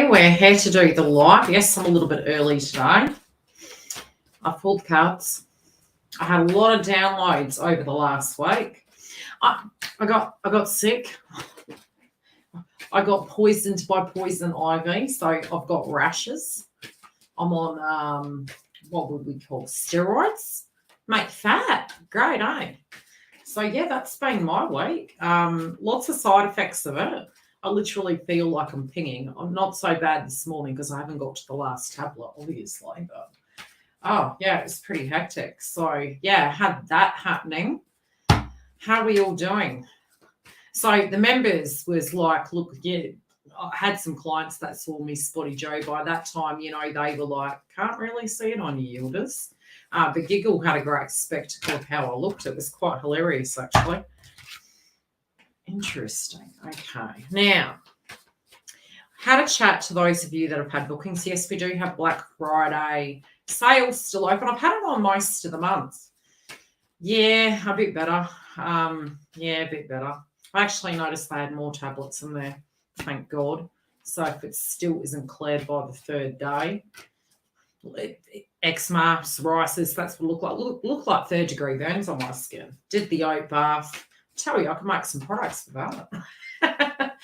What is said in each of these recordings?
morning. We're here to do the live. Yes, I'm a little bit early today. I pulled cards. I had a lot of downloads over the last week. I got sick. I got poisoned by poison ivy, so I've got rashes. I'm on what would we call steroids? Make fat. Great, eh? So yeah, that's been my week. Lots of side effects of it. I literally feel like I'm pinging. I'm not so bad this morning because I haven't got to the last tablet, obviously. But oh yeah, it's pretty hectic. So yeah, had that happening. How are we all doing? So the members was like, look, yeah, I had some clients that saw me spotty Joe. By that time, you know, they were like, can't really see it on you, Yildiz. But Giggle had a great spectacle of how I looked. It was quite hilarious, actually. Interesting. Okay. Now, had a chat to those of you that have had bookings. Yes, we do have Black Friday sales still open. I've had it on most of the month. Yeah, a bit better. Yeah, a bit better. I actually noticed they had more tablets in there. Thank God. So if it still isn't cleared by the third day, eczema, psoriasis, that's what it looked like. Look like third degree burns on my skin. Did the oat bath. Tell you, I could make some products for that.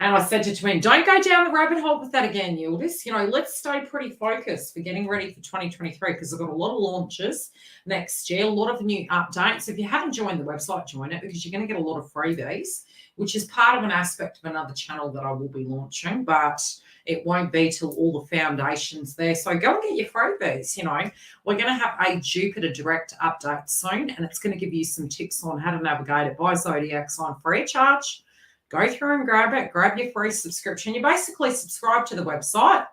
And I said to Twin, don't go down the rabbit hole with that again, Yildiz. You know, let's stay pretty focused for getting ready for 2023 because I've got a lot of launches next year, a lot of new updates. If you haven't joined the website, join it because you're going to get a lot of freebies, which is part of an aspect of another channel that I will be launching, but it won't be till all the foundations there. So go and get your freebies. You know, we're going to have a Jupiter direct update soon, and it's going to give you some tips on how to navigate it by zodiac sign free of charge. Go through and grab it. Grab your free subscription. You basically subscribe to the website,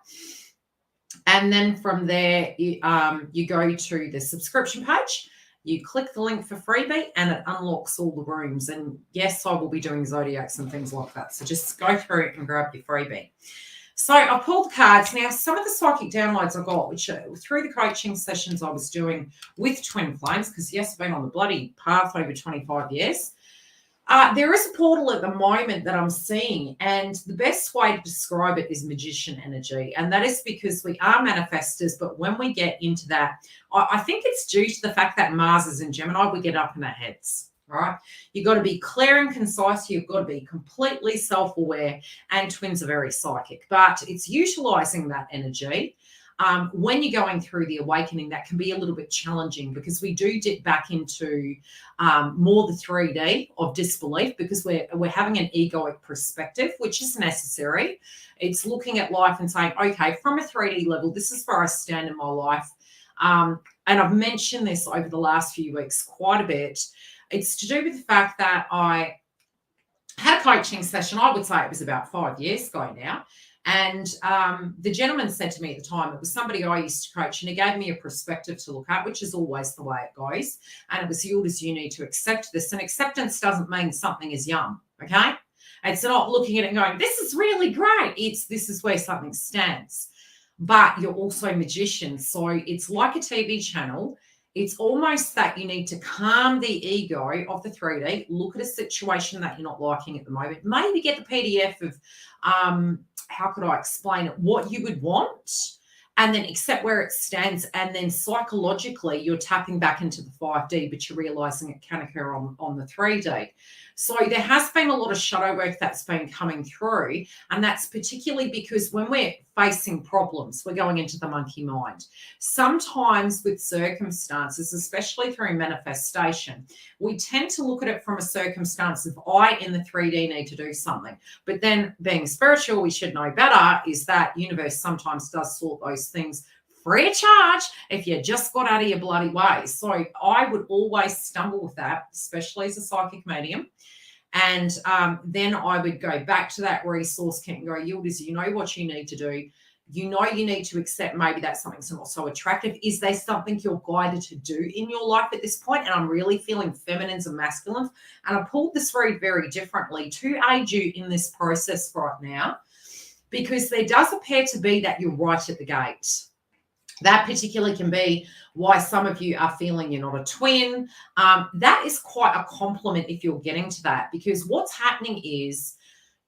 and then from there, you go to the subscription page. You click the link for freebie, and it unlocks all the rooms. And yes, I will be doing zodiacs and things like that. So just go through it and grab your freebie. So I pulled cards. Now, some of the psychic downloads I got, which through the coaching sessions I was doing with Twin Flames, because yes, I've been on the bloody path over 25 years. There is a portal at the moment that I'm seeing, and the best way to describe it is magician energy. And that is because we are manifestors, but when we get into that, I think it's due to the fact that Mars is in Gemini, we get up in our heads. Right? You've got to be clear and concise. You've got to be completely self-aware, and twins are very psychic, but it's utilizing that energy. When you're going through the awakening, that can be a little bit challenging because we do dip back into more the 3D of disbelief because we're having an egoic perspective, which is necessary. It's looking at life and saying, okay, from a 3D level, this is where I stand in my life. And I've mentioned this over the last few weeks quite a bit. It's to do with the fact that I had a coaching session, I would say it was about 5 years ago now. And the gentleman said to me at the time, it was somebody I used to coach, and he gave me a perspective to look at, which is always the way it goes. And it was, Yildiz, you need to accept this. And acceptance doesn't mean something is yum, okay? It's not looking at it and going, this is really great. It's this is where something stands. But you're also magicians. So it's like a TV channel. It's almost that you need to calm the ego of the 3D, look at a situation that you're not liking at the moment, maybe get the PDF of, how could I explain it, what you would want, and then accept where it stands. And then psychologically, you're tapping back into the 5D, but you're realizing it can occur on the 3D. So there has been a lot of shadow work that's been coming through, and that's particularly because when we're facing problems, we're going into the monkey mind. Sometimes with circumstances, especially through manifestation, we tend to look at it from a circumstance of I in the 3D need to do something. But then being spiritual, we should know better, is that universe sometimes does sort those things free of charge if you just got out of your bloody way. So I would always stumble with that, especially as a psychic medium. And then I would go back to that resource kit and go, Yildiz, you know what you need to do. You know you need to accept maybe that something's not so attractive. Is there something you're guided to do in your life at this point? And I'm really feeling feminines and masculines. And I pulled this read very differently to aid you in this process right now, because there does appear to be that you're right at the gate. That particularly can be why some of you are feeling you're not a twin. That is quite a compliment if you're getting to that, because what's happening is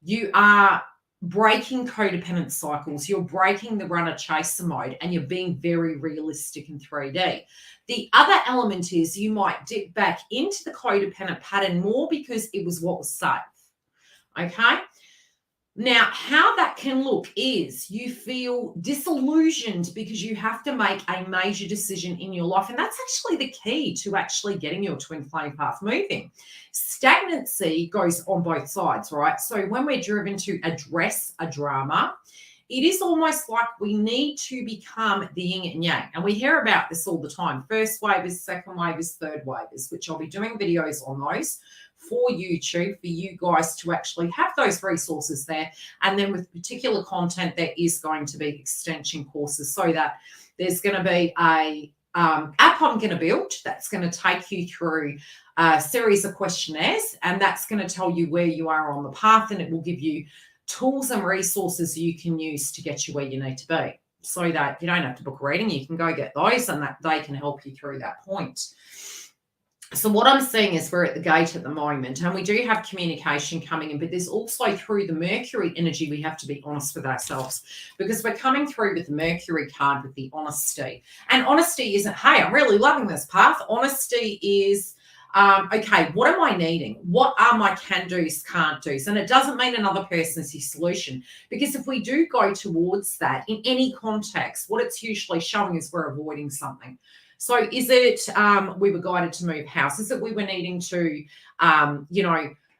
you are breaking codependent cycles. You're breaking the runner-chaser mode, and you're being very realistic in 3D. The other element is you might dip back into the codependent pattern more because it was what was safe. Okay? Now, how that can look is you feel disillusioned because you have to make a major decision in your life. And that's actually the key to actually getting your twin flame path moving. Stagnancy goes on both sides, right? So when we're driven to address a drama, it is almost like we need to become the yin and yang. And we hear about this all the time. First wave is, second wave is, third wave is, which I'll be doing videos on those for YouTube for you guys to actually have those resources there. And then with particular content, there is going to be extension courses, so that there's going to be a app I'm going to build that's going to take you through a series of questionnaires, and that's going to tell you where you are on the path, and it will give you tools and resources you can use to get you where you need to be, so that you don't have to book a reading. You can go get those, and that they can help you through that point. So what I'm seeing is we're at the gate at the moment, and we do have communication coming in, but there's also through the Mercury energy, we have to be honest with ourselves, because we're coming through with the Mercury card with the honesty. And honesty isn't, hey, I'm really loving this path. Honesty is, okay, what am I needing? What are my can-dos, can't-dos? And it doesn't mean another person's your solution, because if we do go towards that in any context, what it's usually showing is we're avoiding something. So is it we were guided to move house? Is it we were needing to,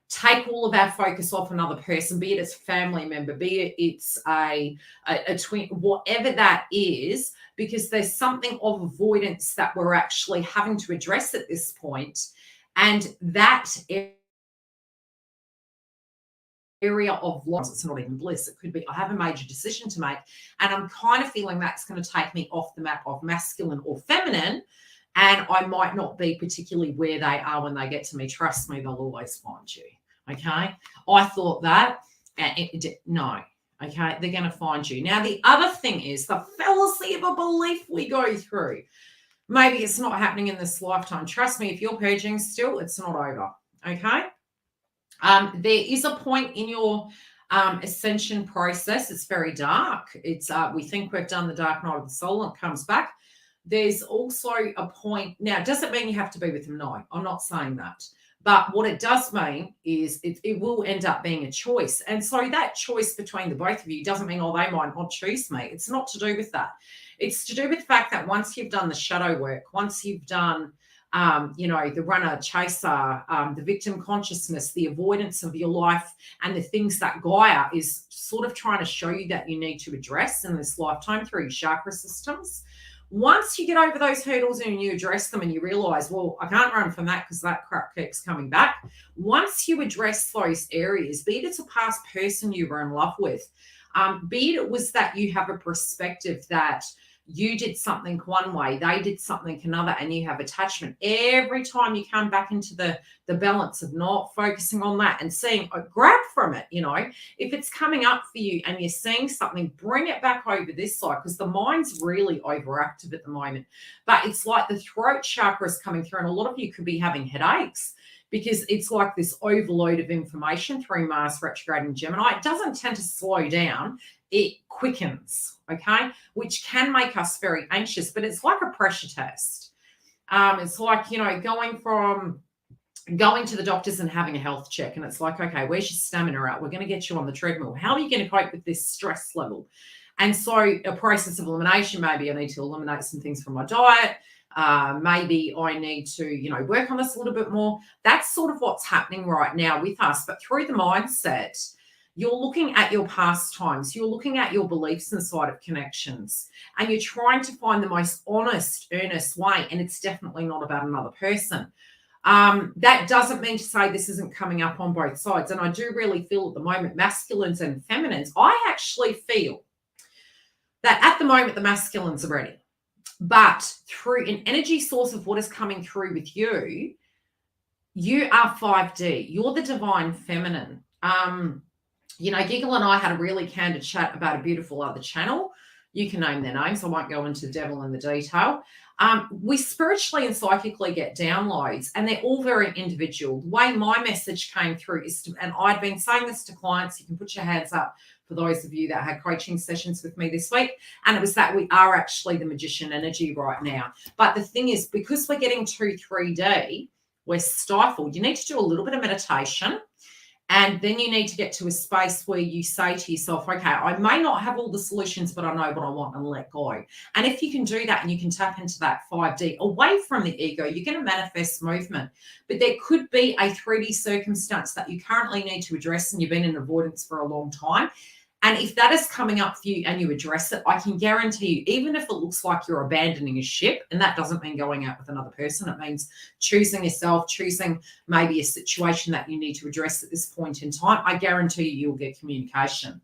take all of our focus off another person, be it it's a family member, be it it's a twin, whatever that is, because there's something of avoidance that we're actually having to address at this point. And that area of loss, it's not even bliss. It could be, I have a major decision to make, and I'm kind of feeling that's going to take me off the map of masculine or feminine, and I might not be particularly where they are when they get to me. Trust me, they'll always find you. Okay. I thought that, and no. Okay. They're going to find you. Now, the other thing is the fallacy of a belief we go through. Maybe it's not happening in this lifetime. Trust me, if you're purging still, it's not over. Okay. There is a point in your ascension process. It's very dark. It's we think we've done the dark night of the soul and it comes back. There's also a point. Now, it doesn't mean you have to be with them. No, I'm not saying that. But what it does mean is it will end up being a choice. And so that choice between the both of you doesn't mean, oh, they might not choose me. It's not to do with that. It's to do with the fact that once you've done the shadow work, once you've done the runner, chaser, the victim consciousness, the avoidance of your life, and the things that Gaia is sort of trying to show you that you need to address in this lifetime through your chakra systems. Once you get over those hurdles and you address them and you realize, well, I can't run from that because that crap keeps coming back. Once you address those areas, be it it's a past person you were in love with, be it was that you have a perspective that you did something one way, they did something another, and you have attachment. Every time you come back into the balance of not focusing on that and seeing, grab from it, if it's coming up for you and you're seeing something, bring it back over this side, because the mind's really overactive at the moment. But it's like the throat chakra is coming through, and a lot of you could be having headaches because it's like this overload of information through Mars retrograde in Gemini. It doesn't tend to slow down. It quickens, okay, which can make us very anxious, but it's like a pressure test. It's like, going to the doctors and having a health check, and it's like, okay, where's your stamina at? We're going to get you on the treadmill. How are you going to cope with this stress level? And so a process of elimination, maybe I need to eliminate some things from my diet. Maybe I need to, work on this a little bit more. That's sort of what's happening right now with us. But through the mindset, you're looking at your past times, you're looking at your beliefs inside of connections, and you're trying to find the most honest, earnest way. And it's definitely not about another person. That doesn't mean to say this isn't coming up on both sides. And I do really feel at the moment, masculines and feminines, I actually feel that at the moment, the masculines are ready. But through an energy source of what is coming through with you, you are 5D. You're the divine feminine. Giggle and I had a really candid chat about a beautiful other channel. You can name their names. I won't go into the devil in the detail. We spiritually and psychically get downloads, and they're all very individual. The way my message came through is, and I'd been saying this to clients, you can put your hands up for those of you that had coaching sessions with me this week. And it was that we are actually the magician energy right now. But the thing is, because we're getting 2-3D, we're stifled. You need to do a little bit of meditation. And then you need to get to a space where you say to yourself, okay, I may not have all the solutions, but I know what I want, and let go. And if you can do that and you can tap into that 5D away from the ego, you're going to manifest movement. But there could be a 3D circumstance that you currently need to address and you've been in avoidance for a long time. And if that is coming up for you and you address it, I can guarantee you, even if it looks like you're abandoning a ship, and that doesn't mean going out with another person, it means choosing yourself, choosing maybe a situation that you need to address at this point in time, I guarantee you'll get communication.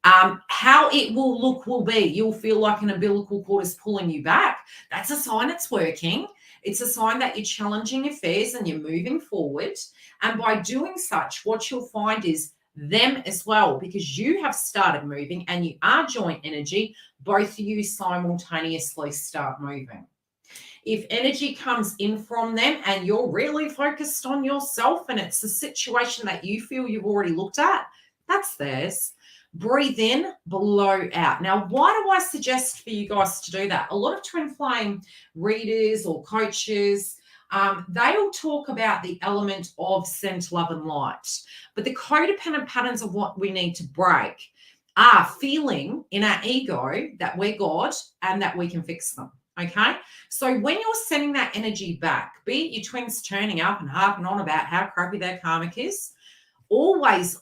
How it will look will be, you'll feel like an umbilical cord is pulling you back. That's a sign it's working. It's a sign that you're challenging affairs and you're moving forward. And by doing such, what you'll find is them as well, because you have started moving and you are joint energy, both of you simultaneously start moving. If energy comes in from them and you're really focused on yourself and it's a situation that you feel you've already looked at, that's theirs. Breathe in, blow out. Now, why do I suggest for you guys to do that? A lot of twin flame readers or coaches, they'll talk about the element of scent, love, and light. But the codependent patterns of what we need to break are feeling in our ego that we're God and that we can fix them. Okay? So when you're sending that energy back, be it your twins turning up and harping on about how crappy their karmic is, always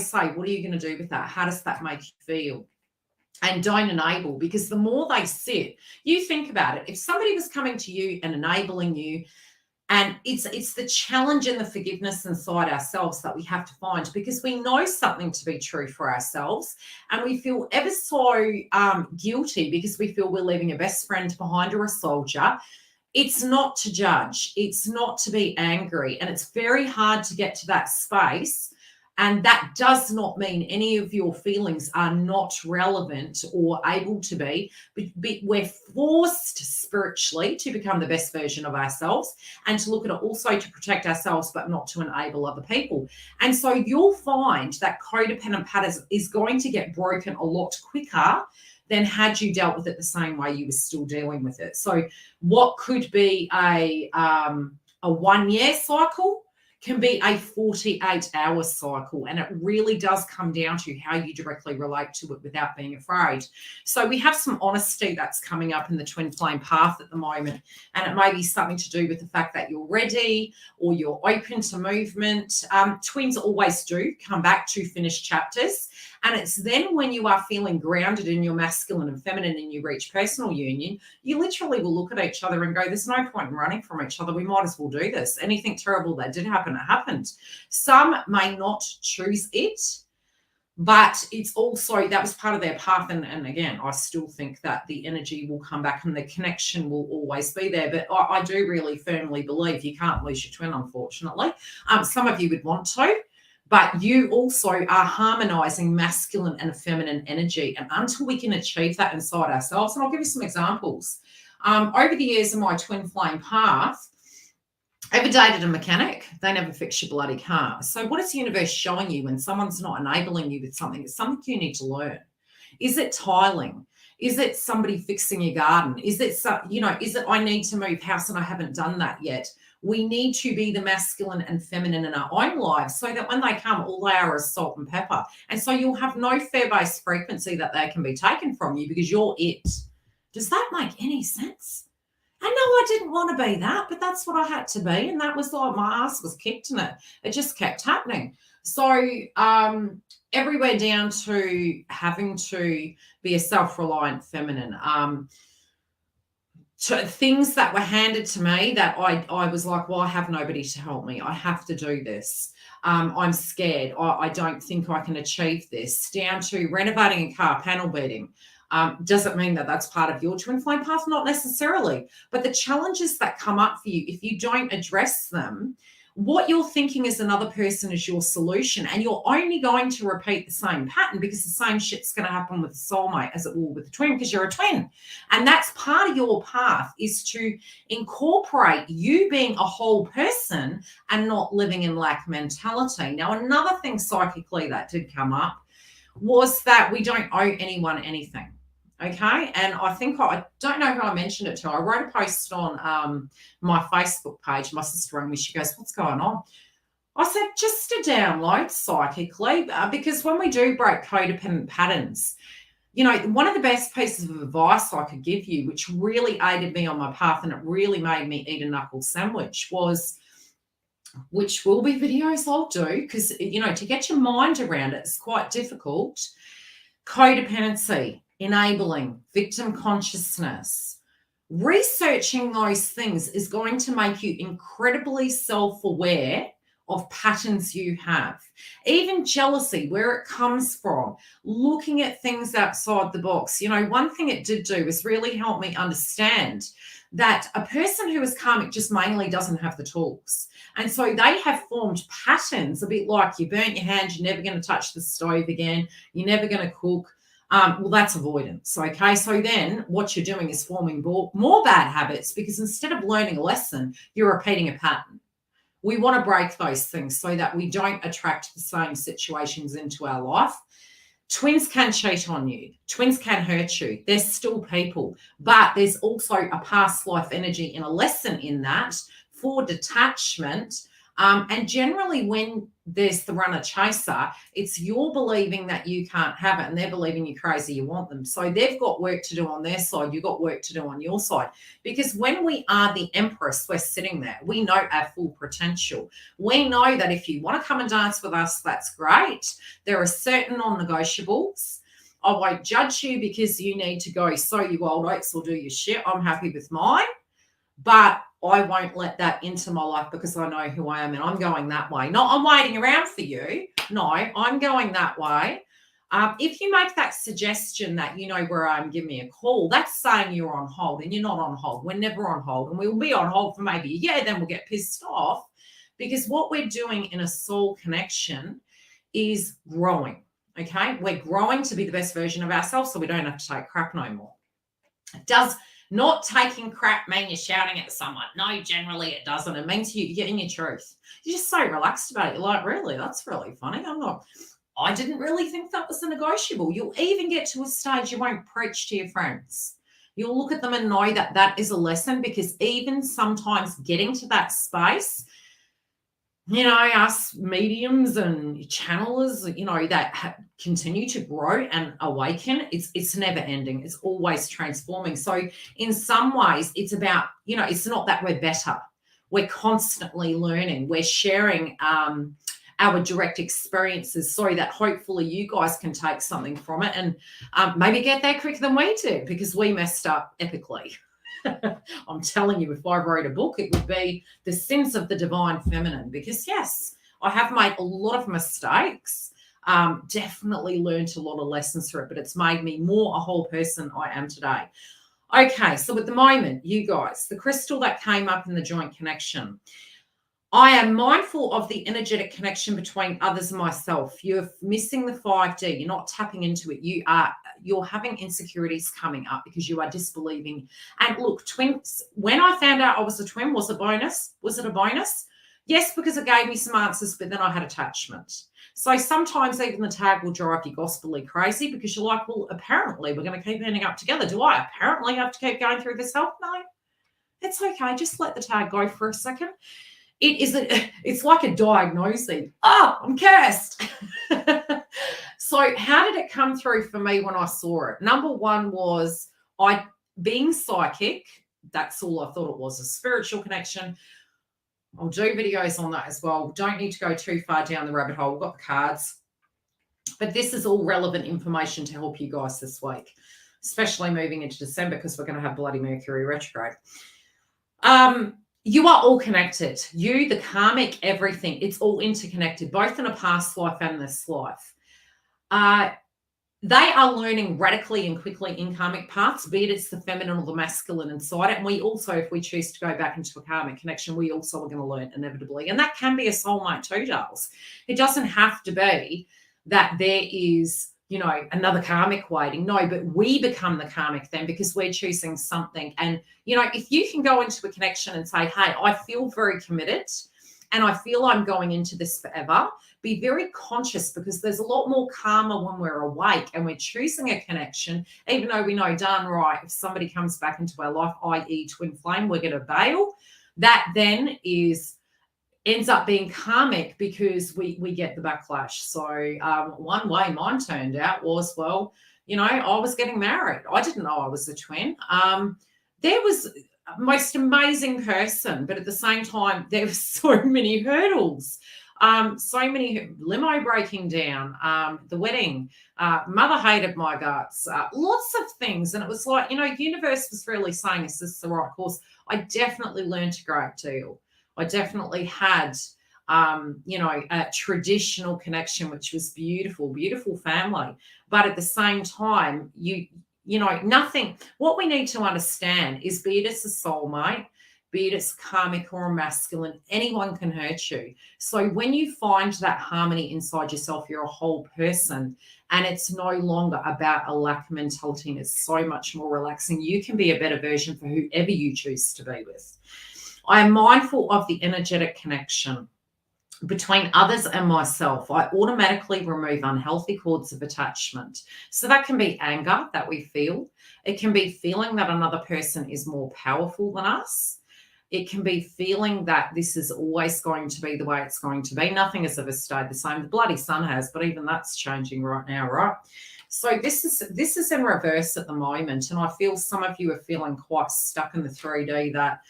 say, what are you going to do with that? How does that make you feel? And don't enable, because the more they sit, you think about it. If somebody was coming to you and enabling you, and it's the challenge and the forgiveness inside ourselves that we have to find, because we know something to be true for ourselves and we feel ever so guilty because we feel we're leaving a best friend behind or a soldier. It's not to judge. It's not to be angry. And it's very hard to get to that space. And that does not mean any of your feelings are not relevant or able to be. But we're forced spiritually to become the best version of ourselves and to look at it also to protect ourselves, but not to enable other people. And so you'll find that codependent patterns is going to get broken a lot quicker than had you dealt with it the same way you were still dealing with it. So what could be a 1 year cycle can be a 48-hour cycle. And it really does come down to how you directly relate to it without being afraid. So we have some honesty that's coming up in the twin flame path at the moment. And it may be something to do with the fact that you're ready or you're open to movement. Twins always do come back to finished chapters. And it's then when you are feeling grounded in your masculine and feminine and you reach personal union, you literally will look at each other and go, there's no point in running from each other. We might as well do this. Anything terrible that did happen, it happened. Some may not choose it, but it's also, that was part of their path. And again, I still think that the energy will come back and the connection will always be there. But I do really firmly believe you can't lose your twin, unfortunately. Some of you would want to. But you also are harmonizing masculine and feminine energy. And until we can achieve that inside ourselves, and I'll give you some examples. Over the years of my twin flame path, ever dated a mechanic? They never fix your bloody car. So what is the universe showing you when someone's not enabling you with something? It's something you need to learn. Is it tiling? Is it somebody fixing your garden? Is it, is it I need to move house and I haven't done that yet? We need to be the masculine and feminine in our own lives so that when they come, all they are is salt and pepper. And so you'll have no fair-based frequency that they can be taken from you because you're it. Does that make any sense? And no, I didn't want to be that, but that's what I had to be. And that was like my ass was kicked in it. It just kept happening. So everywhere down to having to be a self-reliant feminine. To things that were handed to me that I was like, well, I have nobody to help me. I have to do this. I'm scared. I don't think I can achieve this. Down to renovating a car, panel beating. Does it mean that that's part of your twin flame path? Not necessarily. But the challenges that come up for you, if you don't address them, what you're thinking is another person is your solution, and you're only going to repeat the same pattern because the same shit's going to happen with the soulmate as it will with the twin because you're a twin. And that's part of your path, is to incorporate you being a whole person and not living in lack mentality. Now, another thing psychically that did come up was that we don't owe anyone anything. Okay. And I think I don't know who I mentioned it to. I wrote a post on my Facebook page. My sister rang me. She goes, "What's going on?" I said, just a download psychically, because when we do break codependent patterns, you know, one of the best pieces of advice I could give you, which really aided me on my path and it really made me eat a knuckle sandwich, was, which will be videos I'll do, because, you know, to get your mind around it, it's quite difficult. Codependency, enabling, victim consciousness. Researching those things is going to make you incredibly self-aware of patterns you have. Even jealousy, where it comes from, looking at things outside the box. You know, one thing it did do was really help me understand that a person who is karmic just mainly doesn't have the tools. And so they have formed patterns, a bit like you burnt your hand, you're never going to touch the stove again, you're never going to cook. Well, that's avoidance, okay? So then what you're doing is forming more bad habits, because instead of learning a lesson, you're repeating a pattern. We want to break those things so that we don't attract the same situations into our life. Twins can cheat on you. Twins can hurt you. They're still people. But there's also a past life energy and a lesson in that for detachment. And generally when there's the runner chaser, it's you're believing that you can't have it and they're believing you're crazy, you want them. So they've got work to do on their side. You've got work to do on your side. Because when we are the empress, we're sitting there. We know our full potential. We know that if you want to come and dance with us, that's great. There are certain non-negotiables. I won't judge you because you need to go sow your wild oats or do your shit. I'm happy with mine. But I won't let that into my life because I know who I am and I'm going that way. Not I'm waiting around for you. No, I'm going that way. If you make that suggestion that you know where I am, give me a call, that's saying you're on hold, and you're not on hold. We're never on hold, and we'll be on hold for maybe a year, then we'll get pissed off, because what we're doing in a soul connection is growing, okay? We're growing to be the best version of ourselves so we don't have to take crap no more. Does not taking crap mean you're shouting at someone? No, generally it doesn't. It means you're getting your truth. You're just so relaxed about it. You're like, really? That's really funny. I didn't really think that was a negotiable. You'll even get to a stage you won't preach to your friends. You'll look at them and know that that is a lesson, because even sometimes getting to that space, you know, us mediums and channelers, you know, that continue to grow and awaken, it's never ending. It's always transforming. So in some ways, it's about, you know, it's not that we're better. We're constantly learning. We're sharing our direct experiences so that hopefully you guys can take something from it and maybe get there quicker than we did, because we messed up epically. I'm telling you, if I wrote a book, it would be The Sins of the Divine Feminine, because yes, I have made a lot of mistakes, definitely learned a lot of lessons through it, but it's made me more a whole person I am today. Okay, so at the moment, you guys, the crystal that came up in the joint connection, I am mindful of the energetic connection between others and myself. You're missing the 5D. You're not tapping into it. You're having insecurities coming up because you are disbelieving. And look, twins, when I found out I was a twin, was a bonus. Was it a bonus? Yes, because it gave me some answers, but then I had attachment. So sometimes even the tag will drive you gospelly crazy, because you're like, well, apparently we're going to keep ending up together. Do I apparently have to keep going through this hell? No, it's okay. Just let the tag go for a second. It's like a diagnosing. Oh, I'm cursed. So how did it come through for me when I saw it? Number one was being psychic. That's all I thought it was, a spiritual connection. I'll do videos on that as well. Don't need to go too far down the rabbit hole. We've got the cards. But this is all relevant information to help you guys this week, especially moving into December, because we're going to have bloody Mercury retrograde. You are all connected. You, the karmic, everything. It's all interconnected, both in a past life and this life. They are learning radically and quickly in karmic paths, be it it's the feminine or the masculine inside it. And we also, if we choose to go back into a karmic connection, we also are going to learn inevitably. And that can be a soulmate too, Darls. It doesn't have to be that there is, you know, another karmic waiting. No, but we become the karmic then, because we're choosing something. And, you know, if you can go into a connection and say, hey, I feel very committed and I feel I'm going into this forever. Be very conscious, because there's a lot more karma when we're awake and we're choosing a connection, even though we know darn right if somebody comes back into our life, i.e. twin flame, we're going to bail. That then ends up being karmic, because we get the backlash. So one way mine turned out was, well, you know, I was getting married. I didn't know I was a twin. There was a most amazing person, but at the same time, there were so many hurdles. So many limo breaking down, the wedding, mother hated my guts, lots of things. And it was like, you know, universe was really saying, is this the right course? I definitely learned a great deal. I definitely had, you know, a traditional connection, which was beautiful, beautiful family. But at the same time, you know, nothing, what we need to understand is, be it it's a soulmate, be it it's karmic or a masculine, anyone can hurt you. So when you find that harmony inside yourself, you're a whole person, and it's no longer about a lack mentality, and it's so much more relaxing. You can be a better version for whoever you choose to be with. I am mindful of the energetic connection between others and myself. I automatically remove unhealthy cords of attachment. So that can be anger that we feel. It can be feeling that another person is more powerful than us. It can be feeling that this is always going to be the way it's going to be. Nothing has ever stayed the same. The bloody sun has, but even that's changing right now, right? So this is in reverse at the moment, and I feel some of you are feeling quite stuck in the 3D, that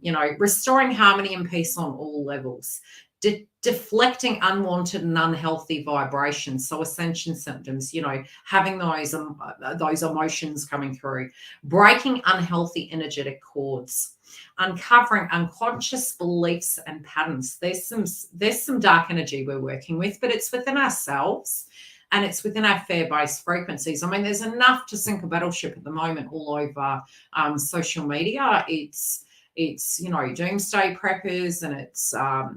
you know, restoring harmony and peace on all levels, deflecting unwanted and unhealthy vibrations. So ascension symptoms, you know, having those emotions coming through, breaking unhealthy energetic cords, uncovering unconscious beliefs and patterns. There's some dark energy we're working with, but it's within ourselves. And it's within our fair-based frequencies. I mean, there's enough to sink a battleship at the moment all over social media. It's, you know, doomsday preppers, and it's,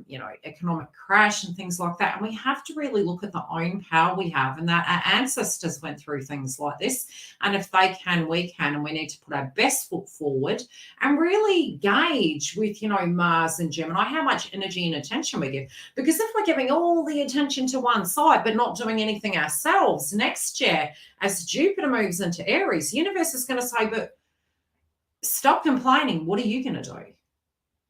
you know, economic crash and things like that. And we have to really look at the own power we have, and that our ancestors went through things like this. And if they can, we can, and we need to put our best foot forward and really gauge with, you know, Mars and Gemini, how much energy and attention we give. Because if we're giving all the attention to one side, but not doing anything ourselves, next year, as Jupiter moves into Aries, the universe is going to say, but stop complaining. What are you going to do?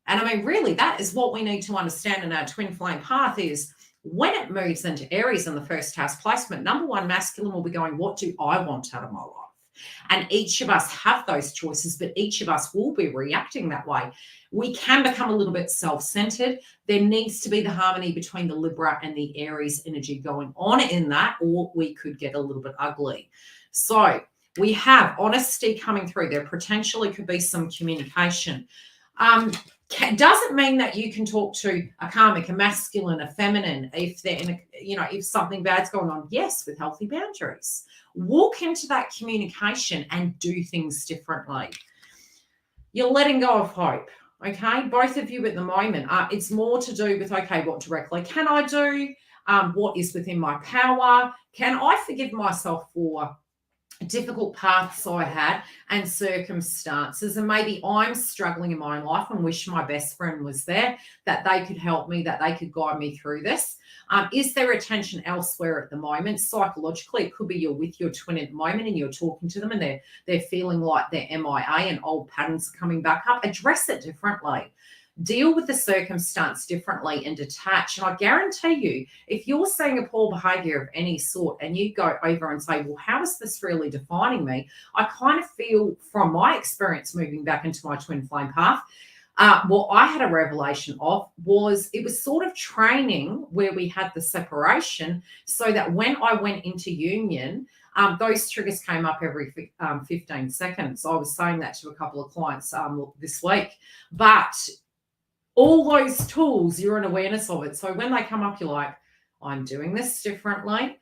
And I mean, really, that is what we need to understand in our twin flame path, is when it moves into Aries in the first house placement, number one, masculine will be going, what do I want out of my life? And each of us have those choices, but each of us will be reacting that way. We can become a little bit self-centered. There needs to be the harmony between the Libra and the Aries energy going on in that, or we could get a little bit ugly. So we have honesty coming through. There potentially could be some communication. Doesn't mean that you can talk to a karmic, a masculine, a feminine, if they're in a, you know, if something bad's going on. Yes, with healthy boundaries. Walk into that communication and do things differently. You're letting go of hope. Okay, both of you at the moment. It's more to do with, okay, what directly can I do? What is within my power? Can I forgive myself for difficult paths I had and circumstances, and maybe I'm struggling in my own life and wish my best friend was there, that they could help me, that they could guide me through this. Is there attention elsewhere at the moment? Psychologically, it could be you're with your twin at the moment and you're talking to them and they're feeling like they're MIA and old patterns are coming back up. Address it differently. Deal with the circumstance differently and detach. And I guarantee you, if you're seeing a poor behavior of any sort and you go over and say, well, how is this really defining me? I kind of feel from my experience moving back into my twin flame path, what I had a revelation of was it was sort of training where we had the separation, so that when I went into union, those triggers came up every 15 seconds. I was saying that to a couple of clients this week. But all those tools, you're in awareness of it. So when they come up, you're like, I'm doing this differently.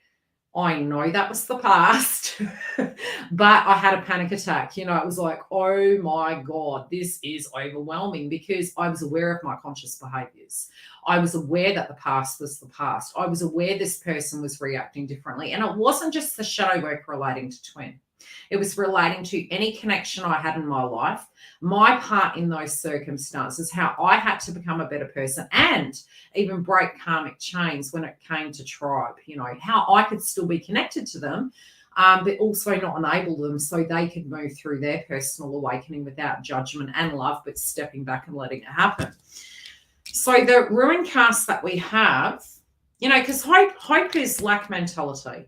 I know that was the past, but I had a panic attack. You know, it was like, oh my God, this is overwhelming, because I was aware of my conscious behaviors. I was aware that the past was the past. I was aware this person was reacting differently. And it wasn't just the shadow work relating to twin. It was relating to any connection I had in my life, my part in those circumstances, how I had to become a better person, and even break karmic chains when it came to tribe, how I could still be connected to them, but also not enable them so they could move through their personal awakening without judgment and love, but stepping back and letting it happen. So the ruin cast that we have, because hope is lack mentality.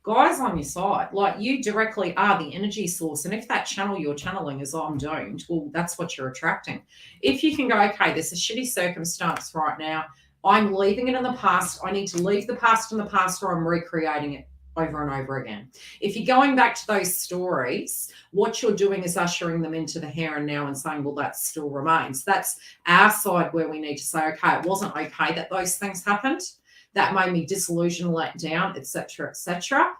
Guys on your side, like you directly are the energy source. And if that channel you're channeling is, I'm doomed, well, that's what you're attracting. If you can go, okay, there's a shitty circumstance right now. I'm leaving it in the past. I need to leave the past in the past, or I'm recreating it over and over again. If you're going back to those stories, what you're doing is ushering them into the here and now and saying, well, that still remains. That's our side where we need to say, okay, it wasn't okay that those things happened. That made me disillusioned, let down, etc., etc.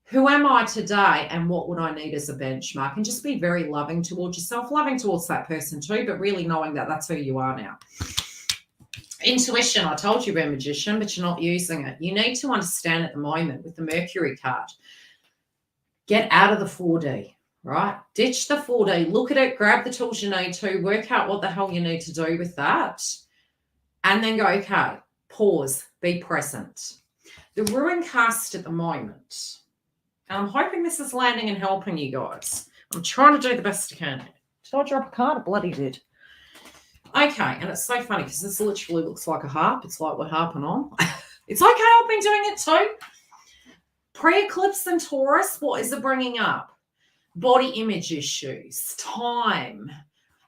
Who am I today, and what would I need as a benchmark? And just be very loving towards yourself, loving towards that person too, but really knowing that that's who you are now. Intuition, I told you you're a magician, but you're not using it. You need to understand at the moment with the Mercury card, get out of the 4D, right? Ditch the 4D, look at it, grab the tools you need to, work out what the hell you need to do with that, and then go, okay, pause, be present. The ruin cast at the moment, and I'm hoping this is landing and helping you guys. I'm trying to do the best I can. Did I drop a card? I bloody did. Okay, and it's so funny because this literally looks like a harp. It's like we're harping on. It's okay, I've been doing it too. Pre-eclipse and Taurus, what is it bringing up? Body image issues, time,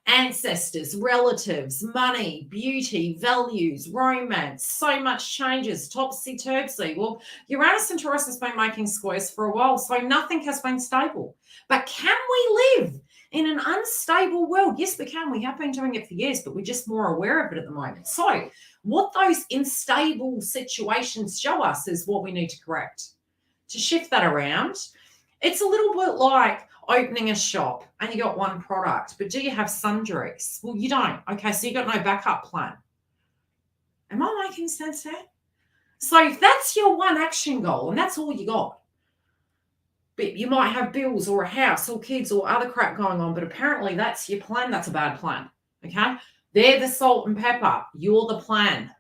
ancestors, relatives, money, beauty, values, romance, so much changes, topsy-turvy. Well, Uranus and Taurus has been making squares for a while, so nothing has been stable. But can we live in an unstable world? Yes, we can. We have been doing it for years, but we're just more aware of it at the moment. So what those unstable situations show us is what we need to correct. To shift that around, it's a little bit like opening a shop and you got one product, but do you have sundries? Well, you don't. Okay, so you got no backup plan. Am I making sense there? So if that's your one action goal and that's all you got, but you might have bills or a house or kids or other crap going on, but apparently that's your plan, that's a bad plan, okay? They're the salt and pepper. You're the plan.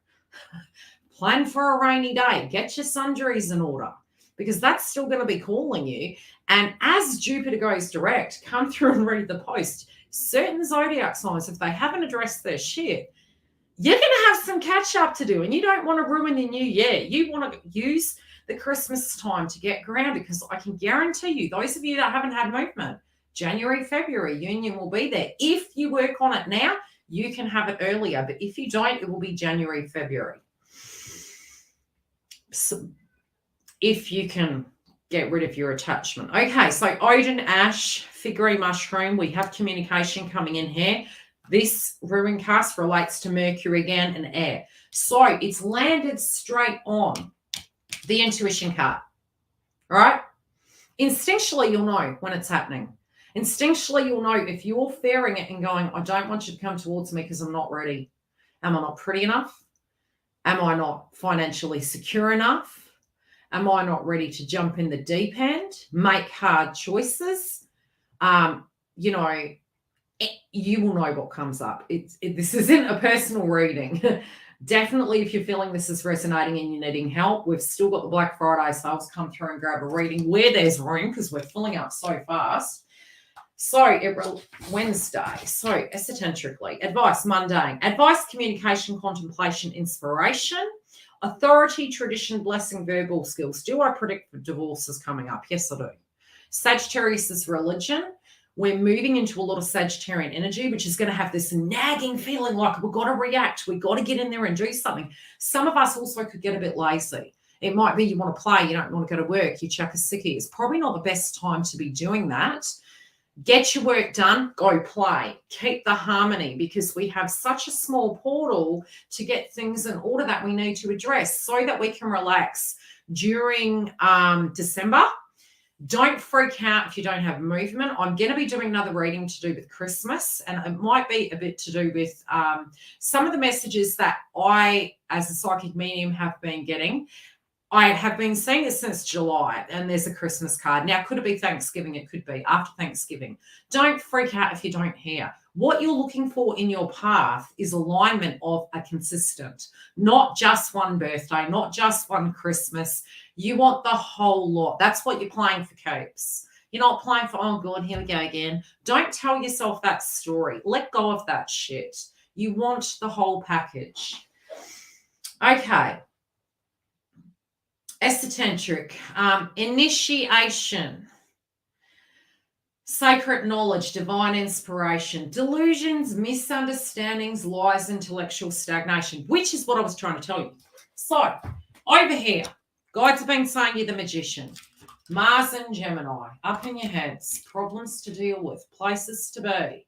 Plan for a rainy day. Get your sundries in order because that's still going to be calling you. And as Jupiter goes direct, come through and read the post. Certain zodiac signs, if they haven't addressed their shit, you're going to have some catch up to do, and you don't want to ruin the new year. You want to use the Christmas time to get grounded, because I can guarantee you, those of you that haven't had movement, January, February, union will be there. If you work on it now, you can have it earlier, but if you don't, it will be January, February. So if you can get rid of your attachment. Okay, so Odin, Ash, figurine mushroom, we have communication coming in here. This ruin cast relates to Mercury again and air. So it's landed straight on the intuition card, right? Instinctually, you'll know when it's happening. Instinctually, you'll know if you're fearing it and going, I don't want you to come towards me because I'm not ready. Am I not pretty enough? Am I not financially secure enough? Am I not ready to jump in the deep end, make hard choices? You will know what comes up. This isn't a personal reading. Definitely, if you're feeling this is resonating and you're needing help, we've still got the Black Friday sales. Come through and grab a reading where there's room because we're filling up so fast. So Wednesday. So esoterically, advice, mundane. Advice, communication, contemplation, inspiration, authority, tradition, blessing, verbal skills. Do I predict divorces coming up? Yes, I do. Sagittarius is religion. We're moving into a lot of Sagittarian energy, which is going to have this nagging feeling like we've got to react. We've got to get in there and do something. Some of us also could get a bit lazy. It might be you want to play, you don't want to go to work, you chuck a sickie. It's probably not the best time to be doing that. Get your work done, go play. Keep the harmony, because we have such a small portal to get things in order that we need to address so that we can relax during December. Don't freak out if you don't have movement. I'm going to be doing another reading to do with Christmas, and it might be a bit to do with some of the messages that I, as a psychic medium, have been getting. I have been seeing it since July, and there's a Christmas card. Now, could it be Thanksgiving? It could be after Thanksgiving. Don't freak out if you don't hear. What you're looking for in your path is alignment of a consistent, not just one birthday, not just one Christmas. You want the whole lot. That's what you're playing for, keeps. You're not playing for, oh, God, here we go again. Don't tell yourself that story. Let go of that shit. You want the whole package. Okay. Esoteric, initiation, sacred knowledge, divine inspiration, delusions, misunderstandings, lies, intellectual stagnation, which is what I was trying to tell you. So, over here, guides have been saying you're the magician. Mars and Gemini, up in your heads, problems to deal with, places to be,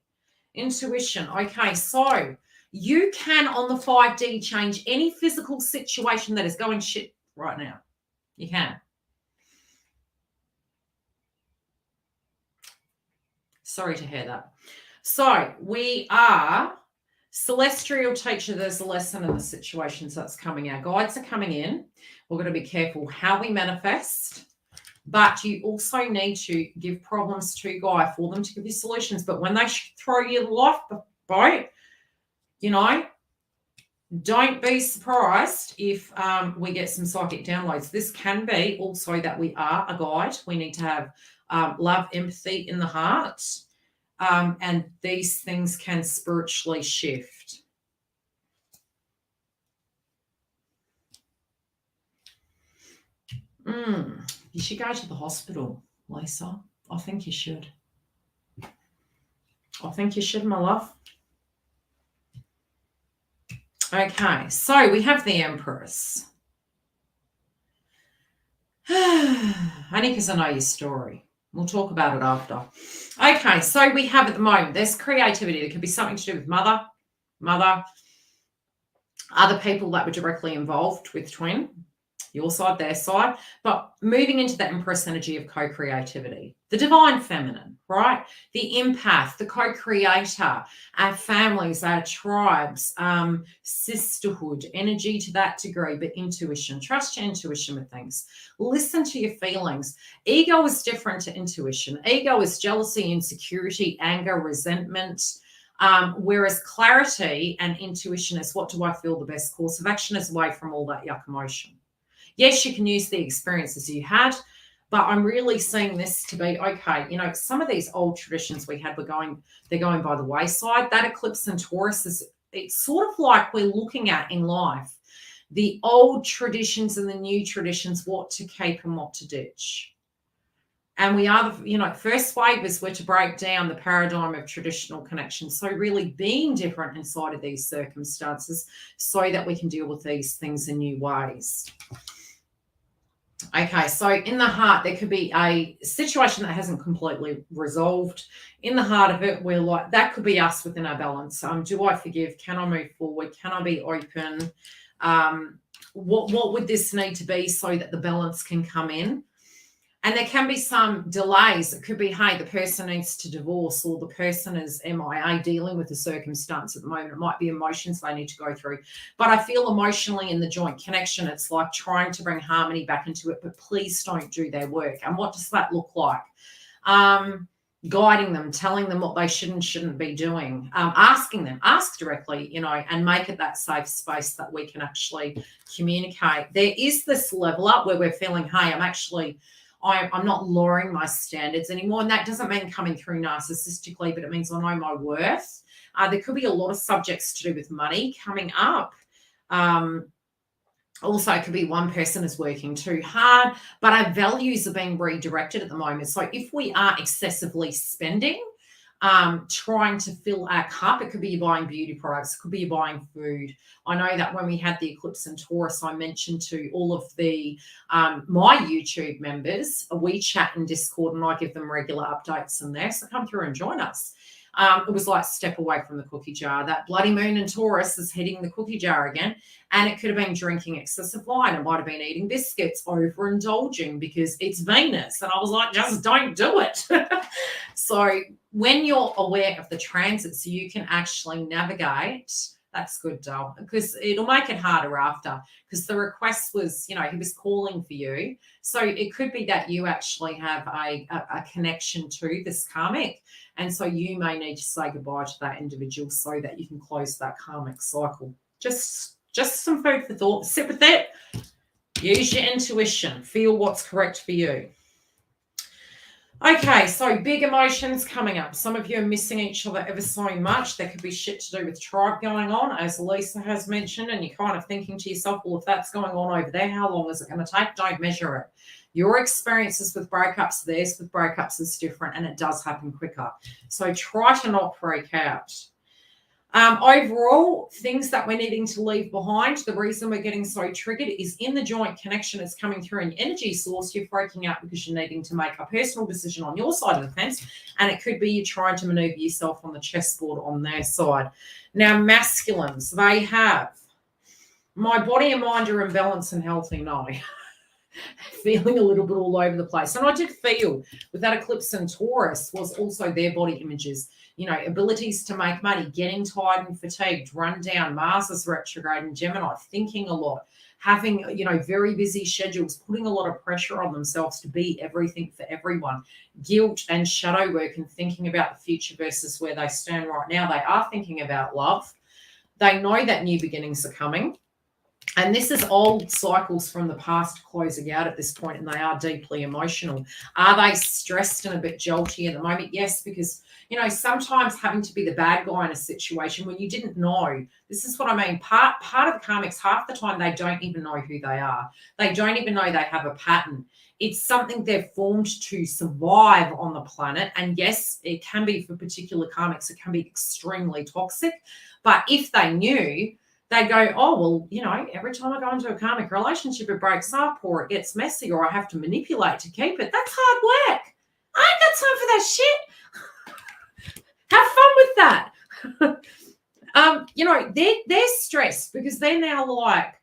intuition. Okay, so you can, on the 5D, change any physical situation that is going shit right now. You can. Sorry to hear that. So we are celestial teacher. There's a lesson in the situations that's coming. Our guides are coming in. We're going to be careful how we manifest, but you also need to give problems to Gaia for them to give you solutions. But when they throw you the life boat, you know, don't be surprised if we get some psychic downloads. This can be also that we are a guide. We need to have love, empathy in the heart. And these things can spiritually shift. You should go to the hospital, Lisa. I think you should. I think you should, my love. Okay, so we have the Empress. Only because I know your story. We'll talk about it after. Okay, so we have at the moment, there's creativity. There could be something to do with mother, other people that were directly involved with twin, your side, their side, but moving into that Empress energy of co-creativity, the divine feminine, right? The empath, the co-creator, our families, our tribes, sisterhood, energy to that degree, but intuition. Trust your intuition with things. Listen to your feelings. Ego is different to intuition. Ego is jealousy, insecurity, anger, resentment, whereas clarity and intuition is what do I feel the best course of action is away from all that yuck emotion. Yes, you can use the experiences you had, but I'm really seeing this to be, okay, you know, some of these old traditions we had they're going by the wayside. That eclipse in Taurus it's sort of like we're looking at in life, the old traditions and the new traditions, what to keep and what to ditch. And we are, first wave is we're to break down the paradigm of traditional connection. So really being different inside of these circumstances so that we can deal with these things in new ways. Okay, so in the heart, there could be a situation that hasn't completely resolved. In the heart of it, we're like, that could be us within our balance. Do I forgive? Can I move forward? Can I be open? What would this need to be so that the balance can come in? And there can be some delays. It could be, hey, the person needs to divorce, or the person is MIA dealing with a circumstance at the moment. It might be emotions they need to go through. But I feel emotionally in the joint connection, it's like trying to bring harmony back into it, but please don't do their work. And what does that look like? Guiding them, telling them what they should and shouldn't be doing, asking them, ask directly, and make it that safe space that we can actually communicate. There is this level up where we're feeling, hey, I'm not lowering my standards anymore. And that doesn't mean coming through narcissistically, but it means I know my worth. There could be a lot of subjects to do with money coming up. Also, it could be one person is working too hard, but our values are being redirected at the moment. So if we are excessively spending, trying to fill our cup, it could be you buying beauty products, it could be you buying food. I know that when we had the eclipse in Taurus, I mentioned to all of the my YouTube members, we chat in Discord and I give them regular updates in there, so come through and join us. It was like step away from the cookie jar. That bloody moon in Taurus is hitting the cookie jar again, and it could have been drinking excessive wine. It might have been eating biscuits, overindulging because it's Venus. And I was like, just don't do it. So when you're aware of the transits, you can actually navigate That's good, Dal, because it'll make it harder after, because the request was, he was calling for you. So it could be that you actually have a connection to this karmic. And so you may need to say goodbye to that individual so that you can close that karmic cycle. Just some food for thought. Sit with it. Use your intuition. Feel what's correct for you. Okay, so big emotions coming up. Some of you are missing each other ever so much. There could be shit to do with tribe going on, as Lisa has mentioned, and you're kind of thinking to yourself, well, if that's going on over there, how long is it going to take? Don't measure it. Your experiences with breakups, theirs with breakups is different, and it does happen quicker. So try to not freak out. Overall, things that we're needing to leave behind, the reason we're getting so triggered is in the joint connection it's coming through an energy source. You're freaking out because you're needing to make a personal decision on your side of the fence, and it could be you're trying to maneuver yourself on the chessboard on their side. Now, masculines, they have my body and mind are in balance and healthy. No. Feeling a little bit all over the place. And I did feel with that eclipse in Taurus was also their body images, abilities to make money, getting tired and fatigued, run down, Mars is retrograde in Gemini, thinking a lot, having, very busy schedules, putting a lot of pressure on themselves to be everything for everyone, guilt and shadow work and thinking about the future versus where they stand right now. They are thinking about love. They know that new beginnings are coming. And this is old cycles from the past closing out at this point, and they are deeply emotional. Are they stressed and a bit jolty at the moment? Yes, because, sometimes having to be the bad guy in a situation when you didn't know. This is what I mean. Part of the karmics, half the time, they don't even know who they are. They don't even know they have a pattern. It's something they've formed to survive on the planet. And yes, it can be for particular karmics, it can be extremely toxic. But if they knew, they go, oh, well, every time I go into a karmic relationship, it breaks up or it gets messy or I have to manipulate to keep it. That's hard work. I ain't got time for that shit. Have fun with that. They're stressed because they're now like,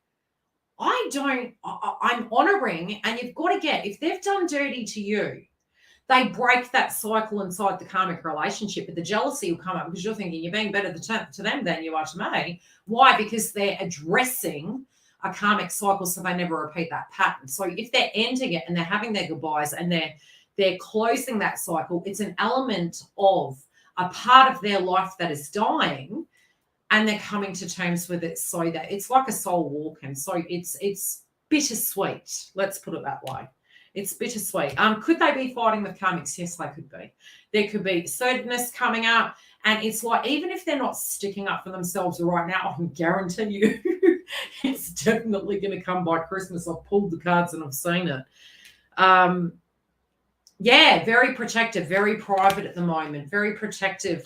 I'm honoring, and you've got to get, if they've done dirty to you, they break that cycle inside the karmic relationship, but the jealousy will come up because you're thinking you're being better to them than you are to me. Why? Because they're addressing a karmic cycle so they never repeat that pattern. So if they're ending it and they're having their goodbyes and they're closing that cycle, it's an element of a part of their life that is dying, and they're coming to terms with it so that it's like a soul walking. So it's bittersweet. Let's put it that way. It's bittersweet. Could they be fighting with karmics? Yes, they could be. There could be assertiveness coming up. And it's like, even if they're not sticking up for themselves right now, I can guarantee you it's definitely going to come by Christmas. I've pulled the cards and I've seen it. Very protective, very private at the moment, very protective,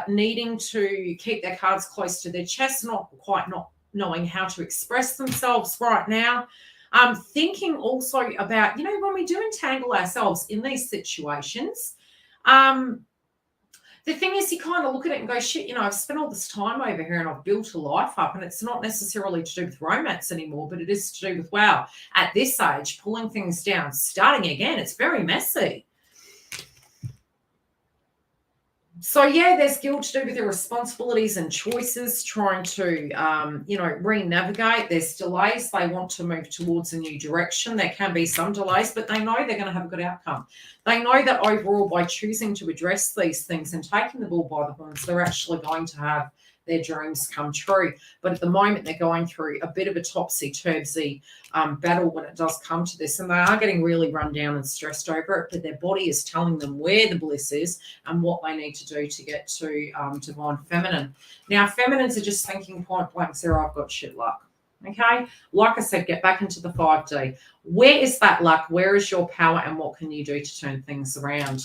needing to keep their cards close to their chest, not knowing how to express themselves right now. Thinking also about, when we do entangle ourselves in these situations, the thing is you kind of look at it and go, shit, I've spent all this time over here and I've built a life up, and it's not necessarily to do with romance anymore, but it is to do with, wow, at this age, pulling things down, starting again, it's very messy. So, there's guilt to do with their responsibilities and choices, trying to, re-navigate. There's delays. They want to move towards a new direction. There can be some delays, but they know they're going to have a good outcome. They know that overall, by choosing to address these things and taking the bull by the horns, they're actually going to have their dreams come true. But at the moment, they're going through a bit of a topsy-turvy battle when it does come to this. And they are getting really run down and stressed over it, but their body is telling them where the bliss is and what they need to do to get to divine feminine. Now, feminines are just thinking point blank, Sarah, I've got shit luck. Okay? Like I said, get back into the 5D. Where is that luck? Where is your power? And what can you do to turn things around?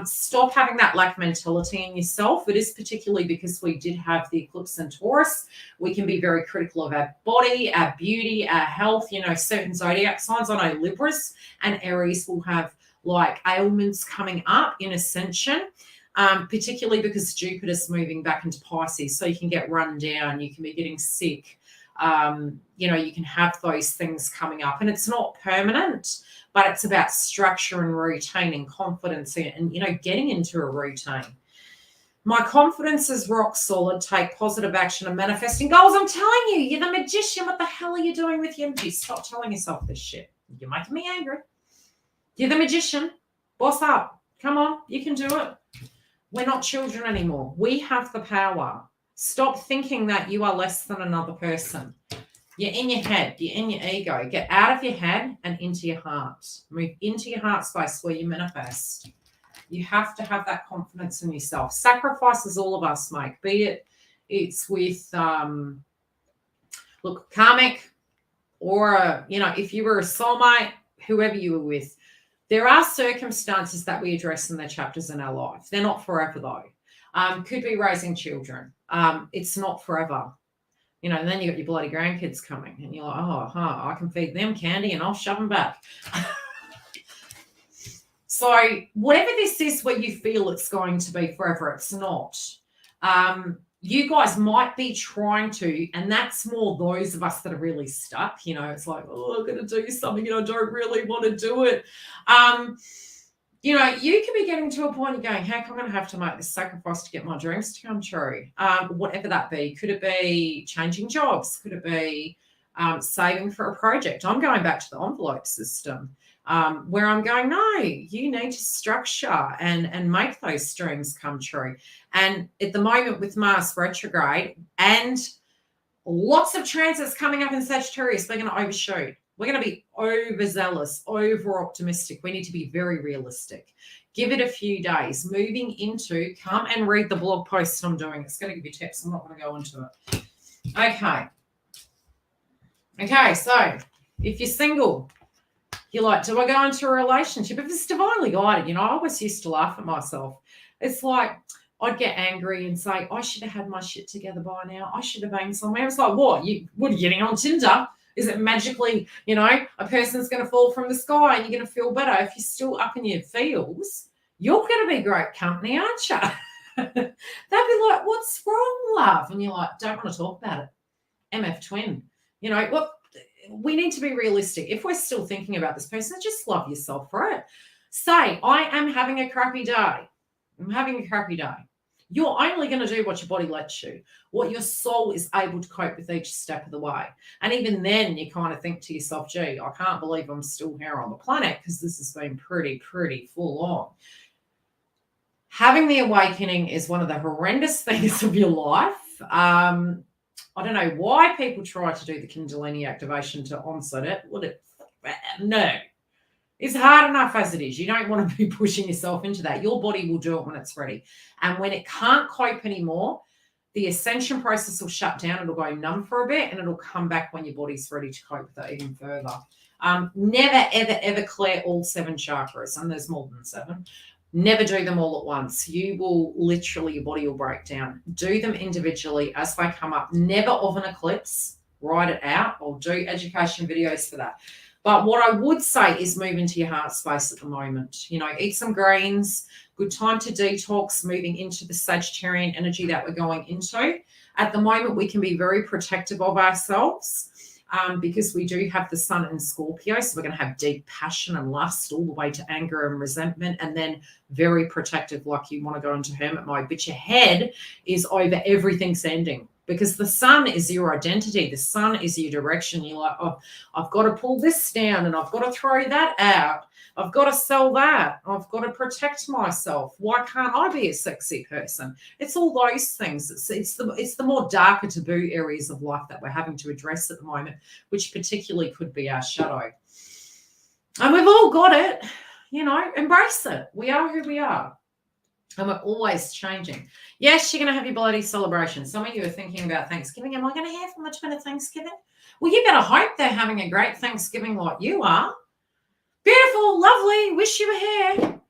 Stop having that lack mentality in yourself. It is particularly because we did have the eclipse in Taurus. We can be very critical of our body, our beauty, our health, certain zodiac signs. I know Libras and Aries will have like ailments coming up in ascension, particularly because Jupiter's moving back into Pisces. So you can get run down, you can be getting sick. You can have those things coming up, and it's not permanent, but it's about structure and routine and confidence and getting into a routine. My confidence is rock solid. Take positive action and manifesting goals. I'm telling you, you're the magician. What the hell are you doing with your energy? Stop telling yourself this shit. You're making me angry. You're the magician. Boss up. Come on, you can do it. We're not children anymore. We have the power. Stop thinking that you are less than another person. You're in your head. You're in your ego. Get out of your head and into your heart. Move into your heart space where you manifest. You have to have that confidence in yourself. Sacrifices all of us make, be it's with, look, karmic or, if you were a soulmate, whoever you were with, there are circumstances that we address in the chapters in our life. They're not forever, though. Could be raising children. It's not forever. And then you got your bloody grandkids coming and you're like, I can feed them candy and I'll shove them back. So whatever this is where you feel it's going to be forever, it's not. You guys might be trying to, and that's more those of us that are really stuck. It's like, I'm going to do something and I don't really want to do it. You can be getting to a point of going, heck, I'm going to have to make this sacrifice to get my dreams to come true. Whatever that be. Could it be changing jobs? Could it be saving for a project? I'm going back to the envelope system. Where I'm going, no, you need to structure and make those dreams come true. And at the moment with Mars retrograde and lots of transits coming up in Sagittarius, we're going to overshoot. We're going to be overzealous, over-optimistic. We need to be very realistic. Give it a few days. Moving into, come and read the blog post I'm doing. It's going to give you tips. I'm not going to go into it. Okay, so if you're single, you're like, do I go into a relationship? If it's divinely guided, I always used to laugh at myself. It's like I'd get angry and say, I should have had my shit together by now. I should have been somewhere. It's like, what are you getting on Tinder? Is it magically, a person's going to fall from the sky and you're going to feel better? If you're still up in your feels, you're going to be great company, aren't you? They'd be like, what's wrong, love? And you're like, don't want to talk about it. MF twin. We need to be realistic. If we're still thinking about this person, just love yourself for it. Say, I am having a crappy day. I'm having a crappy day. You're only going to do what your body lets you, what your soul is able to cope with each step of the way. And even then, you kind of think to yourself, gee, I can't believe I'm still here on the planet because this has been pretty full on. Having the awakening is one of the horrendous things of your life. I don't know why people try to do the Kundalini activation to onset it. No. It's hard enough as it is. You don't want to be pushing yourself into that. Your body will do it when it's ready. And when it can't cope anymore, the ascension process will shut down. It'll go numb for a bit and it'll come back when your body's ready to cope with it even further. Never, ever, ever clear all 7 chakras. And there's more than 7. Never do them all at once. You will literally, your body will break down. Do them individually as they come up. Never of an eclipse. Write it out. I'll do education videos for that. But what I would say is move into your heart space at the moment. Eat some greens. Good time to detox, moving into the Sagittarian energy that we're going into. At the moment, we can be very protective of ourselves. Because we do have the sun in Scorpio, so we're going to have deep passion and lust all the way to anger and resentment, and then very protective, like you want to go into hermit mode. But your head is over everything's ending because the sun is your identity. The sun is your direction. You're like, oh, I've got to pull this down and I've got to throw that out. I've got to sell that. I've got to protect myself. Why can't I be a sexy person? It's all those things. It's the more darker taboo areas of life that we're having to address at the moment, which particularly could be our shadow. And we've all got it, embrace it. We are who we are. And we're always changing. Yes, you're going to have your bloody celebration. Some of you are thinking about Thanksgiving. Am I going to have much better Thanksgiving? Well, you better hope they're having a great Thanksgiving like you are. Beautiful, lovely, wish you were here.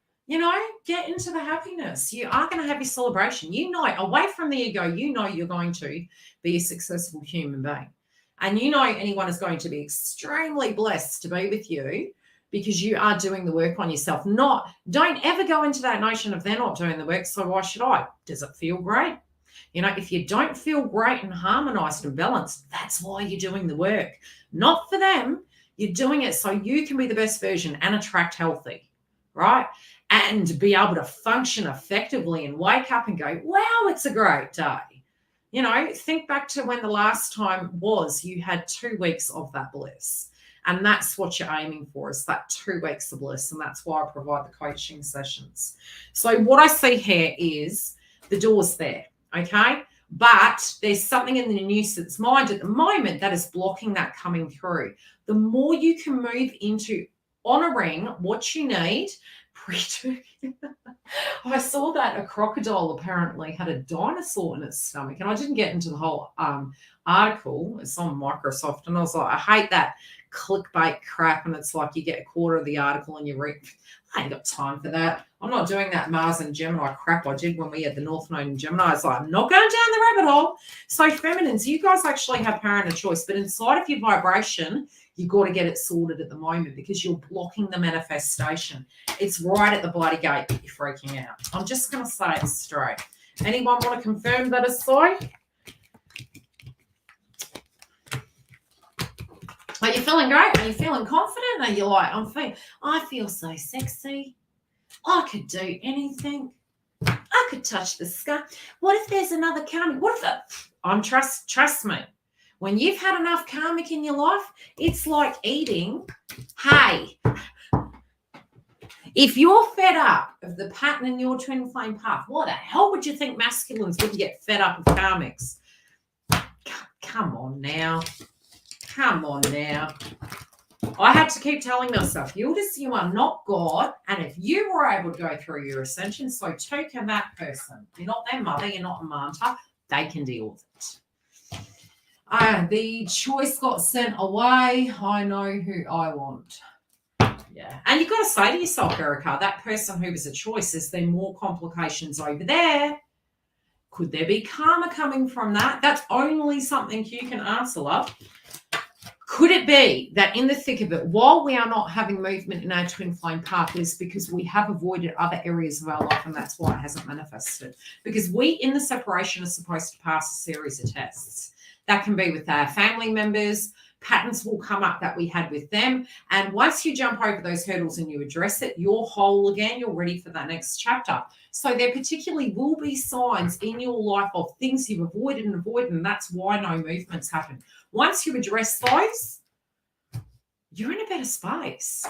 Get into the happiness. You are going to have your celebration. Away from the ego, you're going to be a successful human being. And anyone is going to be extremely blessed to be with you because you are doing the work on yourself. Don't ever go into that notion of they're not doing the work, so why should I? Does it feel great? If you don't feel great and harmonized and balanced, that's why you're doing the work. Not for them. You're doing it so you can be the best version and attract healthy, right? and be able to function effectively and wake up and go, wow, it's a great day. You know, think back to when the last time was you had 2 weeks of that bliss. And that's what you're aiming for, is that 2 weeks of bliss. And that's why I provide the coaching sessions. So what I see here is the door's there, okay? But there's something in the nuisance mind at the moment that is blocking that coming through. The more you can move into honouring what you need, I saw that a crocodile apparently had a dinosaur in its stomach, and I didn't get into the whole article. It's on Microsoft, and I was like, I hate that clickbait crap, and it's like you get a quarter of the article and you read. I ain't got time for that. I'm not doing that Mars and Gemini crap I did when we had the North Node in Gemini. I was like, I'm not going down the rabbit hole. So feminines, you guys actually have power and a choice, but inside of your vibration, you've got to get it sorted at the moment because you're blocking the manifestation. It's right at the bloody gate that you're freaking out. I'm just going to say it straight. Anyone want to confirm that is so? Are you feeling great? Are you feeling confident? Are you like, I feel so sexy. I could do anything. I could touch the sky. What if there's another karmic? What if trust me. When you've had enough karmic in your life, it's like eating hay. If you're fed up of the pattern in your twin flame path, what the hell would you think masculines wouldn't get fed up of karmics? Come on now. Come on now. I had to keep telling myself, Yildiz, you are not God. And if you were able to go through your ascension, so too can that person. You're not their mother. You're not a manta. They can deal with it. The choice got sent away. I know who I want. Yeah. And you've got to say to yourself, Erica, that person who was a choice, is there more complications over there? Could there be karma coming from that? That's only something you can answer, love. Could it be that in the thick of it, while we are not having movement in our twin flame path, is because we have avoided other areas of our life, and that's why it hasn't manifested? Because we, in the separation, are supposed to pass a series of tests. That can be with our family members. Patterns will come up that we had with them. And once you jump over those hurdles and you address it, you're whole again. You're ready for that next chapter. So there particularly will be signs in your life of things you've avoided, and that's why no movements happen. Once you address those, you're in a better space.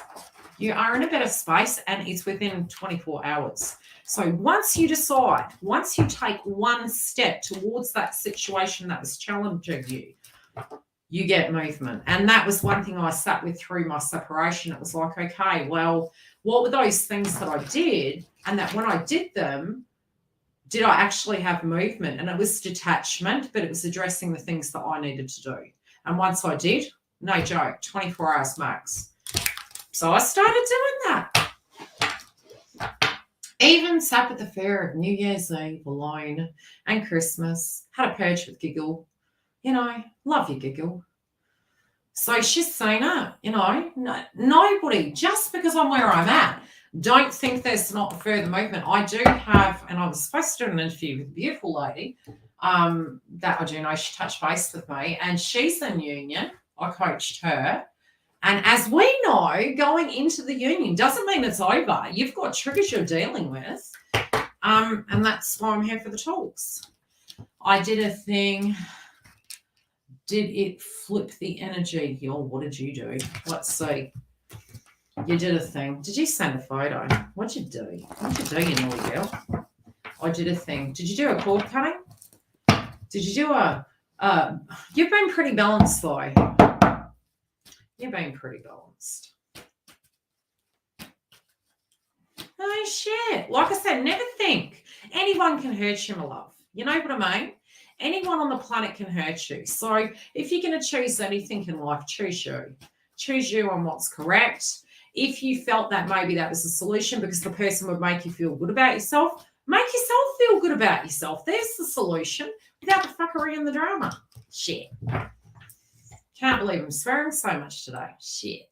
You are in a better space, and it's within 24 hours. So once you decide, once you take one step towards that situation that was challenging you, you get movement. And that was one thing I sat with through my separation. It was like, okay, well, what were those things that I did? And that when I did them, did I actually have movement? And it was detachment, but it was addressing the things that I needed to do. And once I did, no joke, 24 hours max. So I started doing that. Even sat at the fair of New Year's Eve alone and Christmas, had a purge with Giggle. You know, love you, Giggle. So she's saying that, you know, nobody, just because I'm where I'm at, don't think there's not further movement. I do have, and I was supposed to do an interview with a beautiful lady that I do know, she touched base with me, and she's in union. I coached her. And as we know, going into the union doesn't mean it's over. You've got triggers you're dealing with. And that's why I'm here for the talks. I did a thing. Did it flip the energy? Oh, what did you do? Let's see. You did a thing. Did you send a photo? What'd you do? What'd you do, you naughty girl? I did a thing. Did you do a cord cutting? Did you do you've been pretty balanced, though. You've been pretty balanced. Oh, shit. Like I said, never think anyone can hurt you, my love. You know what I mean? Anyone on the planet can hurt you. So if you're going to choose anything in life, choose you. Choose you on what's correct. If you felt that maybe that was the solution because the person would make you feel good about yourself, make yourself feel good about yourself. There's the solution without the fuckery and the drama. Shit. Can't believe I'm swearing so much today. Shit.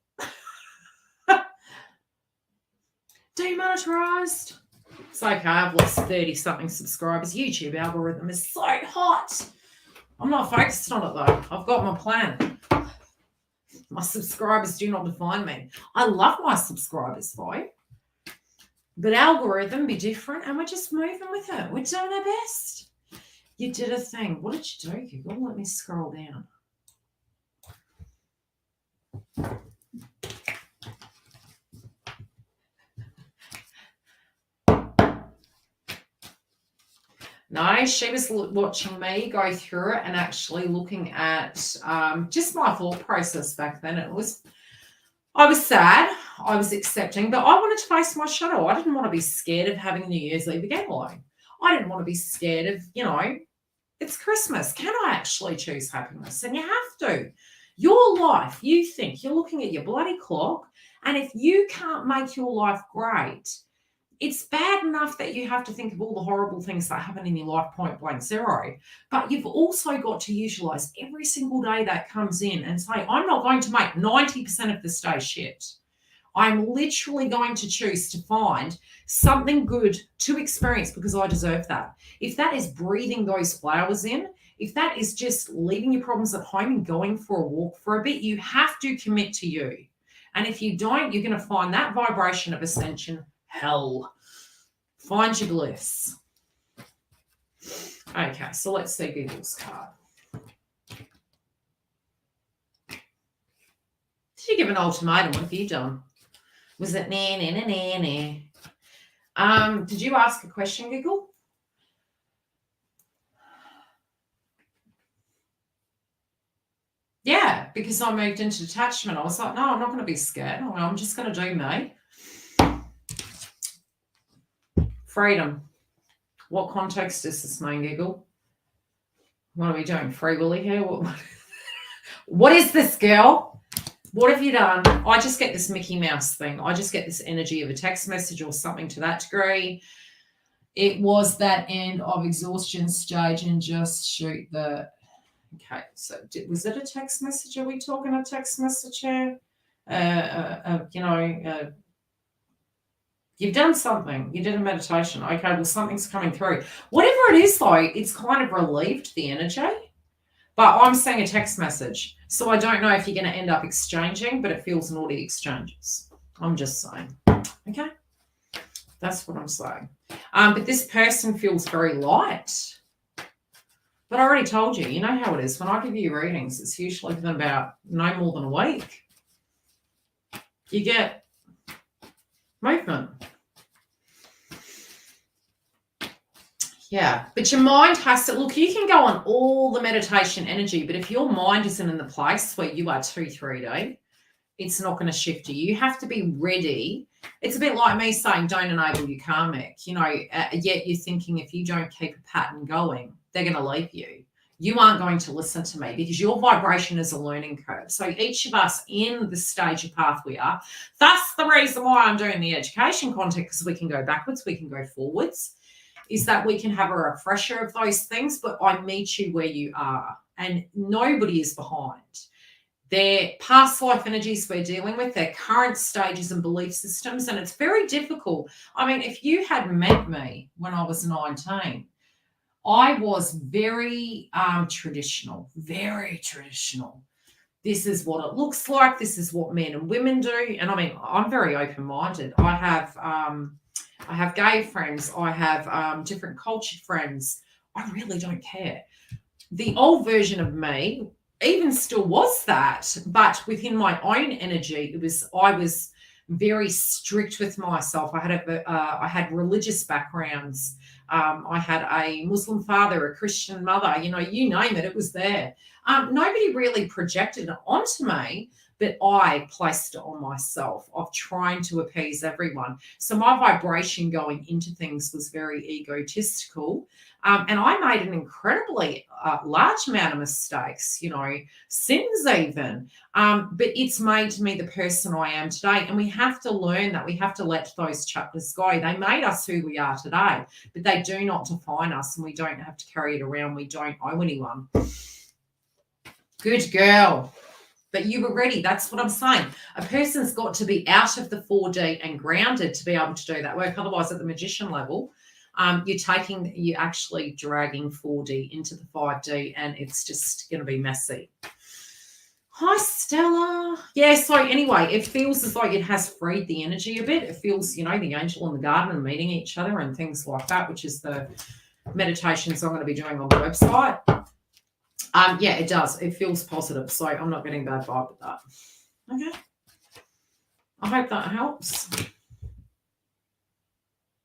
Demonetized. It's okay. I've lost 30-something subscribers. YouTube algorithm is so hot. I'm not focused on it, though. I've got my plan. My subscribers do not define me. I love my subscribers, though. But algorithm be different, and we're just moving with it. We're doing our best. You did a thing. What did you do, Google? Let me scroll down. No, she was watching me go through it and actually looking at just my thought process back then. I was sad, I was accepting, but I wanted to face my shadow. I didn't want to be scared of having New Year's Eve again alone. I didn't want to be scared of, it's Christmas. Can I actually choose happiness? And you have to. Your life, you think, you're looking at your bloody clock, and if you can't make your life great, it's bad enough that you have to think of all the horrible things that happen in your life, point blank zero. But you've also got to visualize every single day that comes in and say, I'm not going to make 90% of this day shit. I'm literally going to choose to find something good to experience because I deserve that. If that is breathing those flowers in, if that is just leaving your problems at home and going for a walk for a bit, you have to commit to you. And if you don't, you're going to find that vibration of ascension hell. Find your bliss. Okay, so let's see Google's card. Did you give an ultimatum? What have you done? Was it nah? Did you ask a question, Google? Yeah, because I moved into detachment. I was like, no, I'm not going to be scared. I'm just going to do me. Freedom. What context does this mean, Google? What are we doing? Free Willy here? What is this, girl? What have you done? I just get this Mickey Mouse thing. I just get this energy of a text message or something to that degree. It was that end of exhaustion stage and just shoot the... Okay, so was it a text message? Are we talking a text message here? You've done something. You did a meditation. Okay, well, something's coming through. Whatever it is, though, it's kind of relieved the energy. But I'm seeing a text message. So I don't know if you're going to end up exchanging, but it feels naughty exchanges. I'm just saying. Okay? That's what I'm saying. But this person feels very light. But I already told you, you know how it is. When I give you readings, it's usually within about no more than a week. You get movement. Yeah, but your mind has to, look, you can go on all the meditation energy, but if your mind isn't in the place where you are 2-3D, it's not going to shift you. You have to be ready. It's a bit like me saying, don't enable your karmic, yet you're thinking if you don't keep a pattern going, they're going to leave you. You aren't going to listen to me because your vibration is a learning curve. So each of us in the stage of path we are, that's the reason why I'm doing the education content, because we can go backwards, we can go forwards, is that we can have a refresher of those things, but I meet you where you are and nobody is behind. Their past life energies we're dealing with, their current stages and belief systems, and it's very difficult. I mean, if you had met me when I was 19, I was very traditional, very traditional. This is what it looks like. This is what men and women do. And I mean, I'm very open-minded. I have gay friends. I have different cultured friends. I really don't care. The old version of me even still was that, but within my own energy, I was very strict with myself. I had religious backgrounds. I had a Muslim father, a Christian mother, you name it, it was there. Nobody really projected it onto me, but I placed it on myself of trying to appease everyone. So my vibration going into things was very egotistical. And I made an incredibly large amount of mistakes, sins even. But it's made me the person I am today. And we have to learn that. We have to let those chapters go. They made us who we are today, but they do not define us, and we don't have to carry it around. We don't owe anyone. Good girl. But you were ready. That's what I'm saying. A person's got to be out of the 4D and grounded to be able to do that work. Otherwise, at the magician level, you're actually dragging 4D into the 5D, and it's just going to be messy. Hi, Stella. Yeah, so anyway, it feels as like it has freed the energy a bit. It feels, the angel and the garden and meeting each other and things like that, which is the meditations I'm going to be doing on the website. Yeah, it does. It feels positive, so I'm not getting bad vibe with that. Okay. I hope that helps.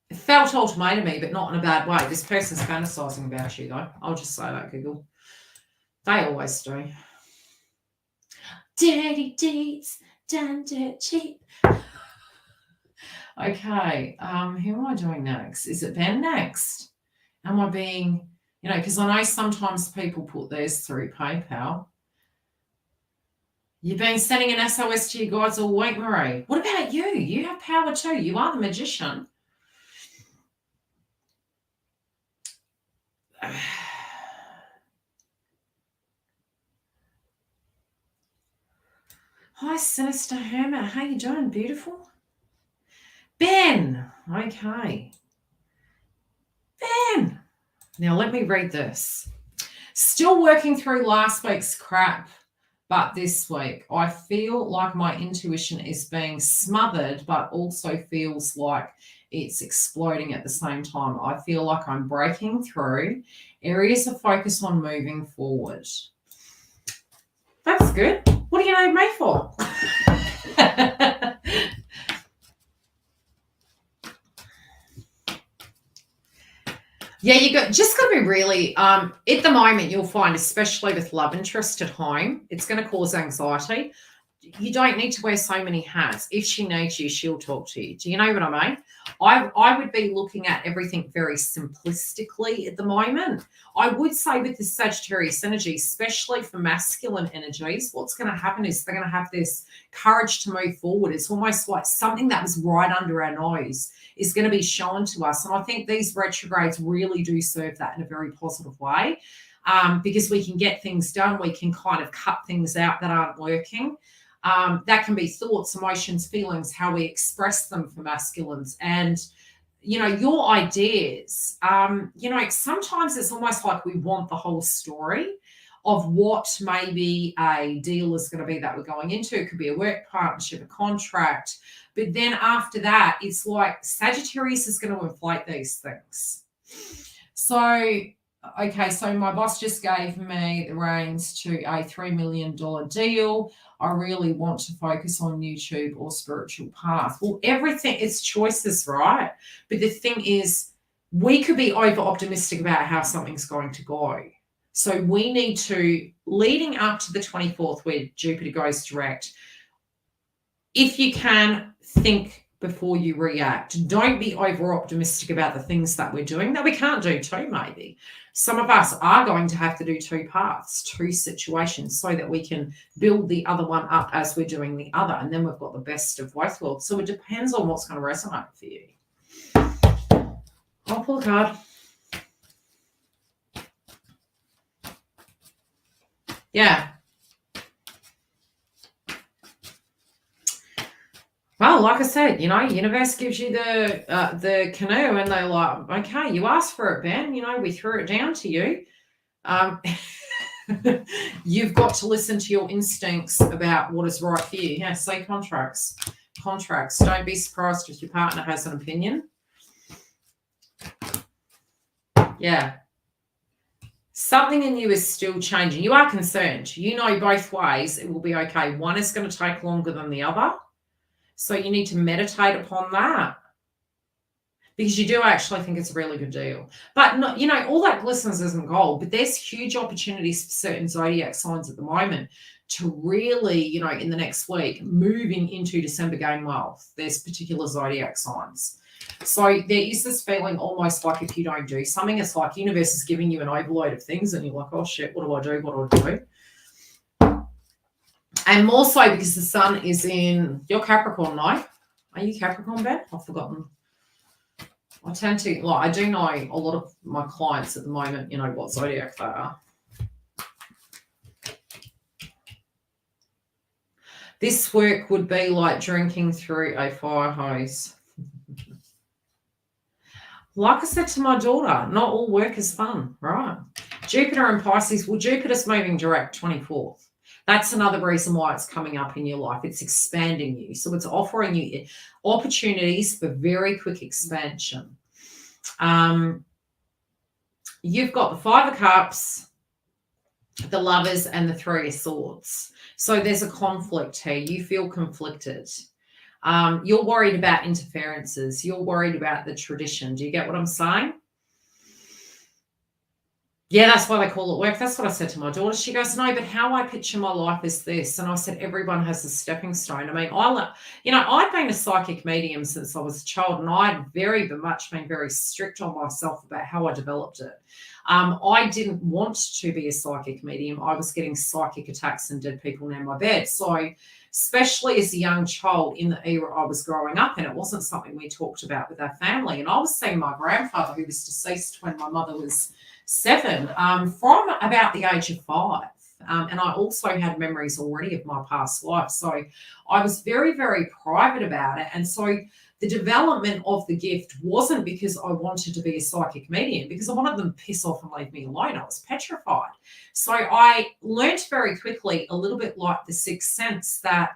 It felt ultimatum-y, but not in a bad way. This person's fantasizing about you, though. I'll just say that, Google. They always do. Dirty deeds done dirt cheap. Okay, who am I doing next? Is it Ben next? Am I being, because I know sometimes people put theirs through PayPal. You've been sending an SOS to your guides all week, Marie. What about you? You have power too. You are the magician. Hi, Sinister Hermit. How you doing? Beautiful. Ben. Okay. Ben. Now let me read this. Still working through last week's crap, but this week I feel like my intuition is being smothered, but also feels like it's exploding at the same time. I feel like I'm breaking through. Areas of focus on moving forward. That's good. What do you need me for? Yeah, just got to be really, at the moment you'll find, especially with love interest at home, it's going to cause anxiety. You don't need to wear so many hats. If she needs you, she'll talk to you. Do you know what I mean? I would be looking at everything very simplistically at the moment. I would say with the Sagittarius energy, especially for masculine energies, what's going to happen is they're going to have this courage to move forward. It's almost like something that was right under our nose is going to be shown to us. And I think these retrogrades really do serve that in a very positive way, because we can get things done. We can kind of cut things out that aren't working. That can be thoughts, emotions, feelings, how we express them for masculines. And, your ideas, sometimes it's almost like we want the whole story of what maybe a deal is going to be that we're going into. It could be a work partnership, a contract. But then after that, it's like Sagittarius is going to inflate these things. So, okay, so my boss just gave me the reins to a $3 million deal. I really want to focus on YouTube or spiritual path. Well, everything, it's choices, right? But the thing is, we could be over optimistic about how something's going to go. So we need to, leading up to the 24th where Jupiter goes direct, if you can, think before you react. Don't be over optimistic about the things that we're doing that we can't do too, maybe. Some of us are going to have to do two paths, two situations, so that we can build the other one up as we're doing the other. And then we've got the best of both worlds. So it depends on what's going to resonate for you. I'll pull a card. Yeah. Well, like I said, universe gives you the canoe and they're like, okay, you asked for it, Ben. We threw it down to you. You've got to listen to your instincts about what is right for you. Yeah, say contracts. Contracts. Don't be surprised if your partner has an opinion. Yeah. Something in you is still changing. You are concerned. You know both ways it will be okay. One is going to take longer than the other. So you need to meditate upon that, because you do actually think it's a really good deal. But, all that glistens isn't gold, but there's huge opportunities for certain zodiac signs at the moment to really, in the next week, moving into December gain wealth. There's particular zodiac signs. So there is this feeling almost like if you don't do something, it's like universe is giving you an overload of things and you're like, oh shit, what do I do? What do I do? And more so because the sun is in your Capricorn, no? Are you Capricorn, Ben? I've forgotten. I tend to, I do know a lot of my clients at the moment, what zodiac they are. This work would be like drinking through a fire hose. Like I said to my daughter, not all work is fun, right? Jupiter and Pisces, well, Jupiter's moving direct 24th. That's another reason why it's coming up in your life. It's expanding you. So it's offering you opportunities for very quick expansion. You've got the Five of Cups, the Lovers, and the Three of Swords. So there's a conflict here. You feel conflicted. You're worried about interferences. You're worried about the tradition. Do you get what I'm saying? Yeah, that's why they call it work. That's what I said to my daughter. She goes, no, but how I picture my life is this. And I said, everyone has a stepping stone. I mean, I've been a psychic medium since I was a child, and I'd very much been very strict on myself about how I developed it. I didn't want to be a psychic medium. I was getting psychic attacks and dead people near my bed. So especially as a young child in the era I was growing up in, it wasn't something we talked about with our family. And I was seeing my grandfather, who was deceased when my mother was 7, from about the age of 5. And I also had memories already of my past life. So I was very, very private about it. And so the development of the gift wasn't because I wanted to be a psychic medium, because I wanted them to piss off and leave me alone. I was petrified. So I learnt very quickly, a little bit like the Sixth Sense, that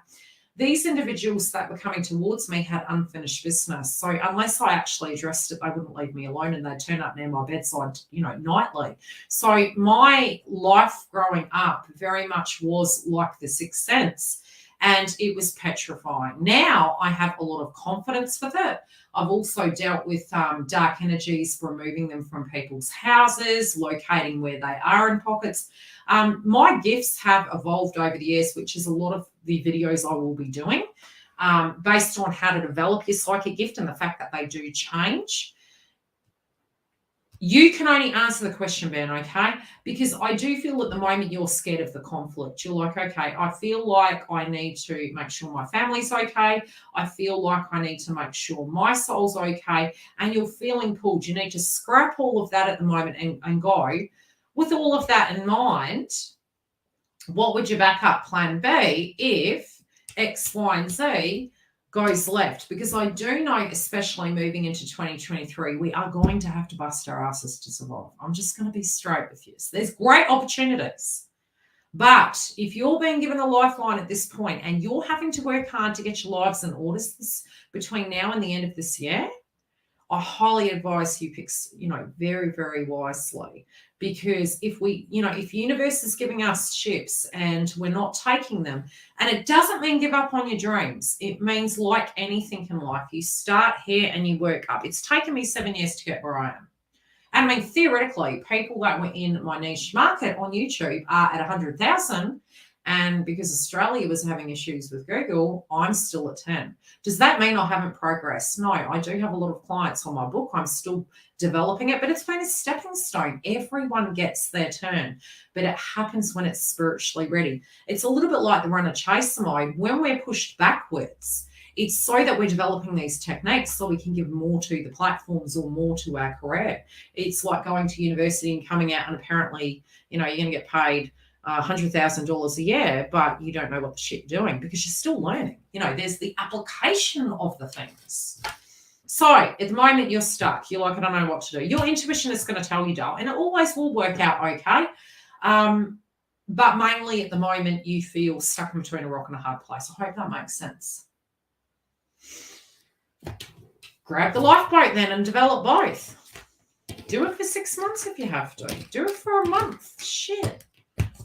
these individuals that were coming towards me had unfinished business. So unless I actually addressed it, they wouldn't leave me alone, and they'd turn up near my bedside, nightly. So my life growing up very much was like the Sixth Sense, and it was petrifying. Now I have a lot of confidence with it. I've also dealt with dark energies, removing them from people's houses, locating where they are in pockets. My gifts have evolved over the years, which is a lot of the videos I will be doing, based on how to develop your psychic gift and the fact that they do change. You can only answer the question, Ben, okay? Because I do feel at the moment you're scared of the conflict. You're like, okay, I feel like I need to make sure my family's okay. I feel like I need to make sure my soul's okay. And you're feeling pulled. You need to scrap all of that at the moment and go. With all of that in mind, what would your backup plan be if X, Y, and Z goes left? Because I do know, especially moving into 2023, we are going to have to bust our asses to survive. I'm just going to be straight with you. So there's great opportunities. But if you're being given a lifeline at this point and you're having to work hard to get your lives in order between now and the end of this year, I highly advise you pick, very, very wisely. Because if universe is giving us ships and we're not taking them, and it doesn't mean give up on your dreams. It means, like anything in life, you start here and you work up. It's taken me 7 years to get where I am. And I mean, theoretically, people that were in my niche market on YouTube are at 100,000. And because Australia was having issues with Google, I'm still at 10. Does that mean I haven't progressed? No, I do have a lot of clients on my book. I'm still developing it, but it's been a stepping stone. Everyone gets their turn, but it happens when it's spiritually ready. It's a little bit like the runner chaser mode. When we're pushed backwards, it's so that we're developing these techniques so we can give more to the platforms or more to our career. It's like going to university and coming out and apparently, you're going to get paid $100,000 a year, but you don't know what the shit you're doing because you're still learning. There's the application of the things. So at the moment you're stuck. You're like, I don't know what to do. Your intuition is going to tell you, darling, and it always will work out okay. But mainly at the moment you feel stuck in between a rock and a hard place. I hope that makes sense. Grab the lifeboat then and develop both. Do it for 6 months if you have to. Do it for a month. Shit.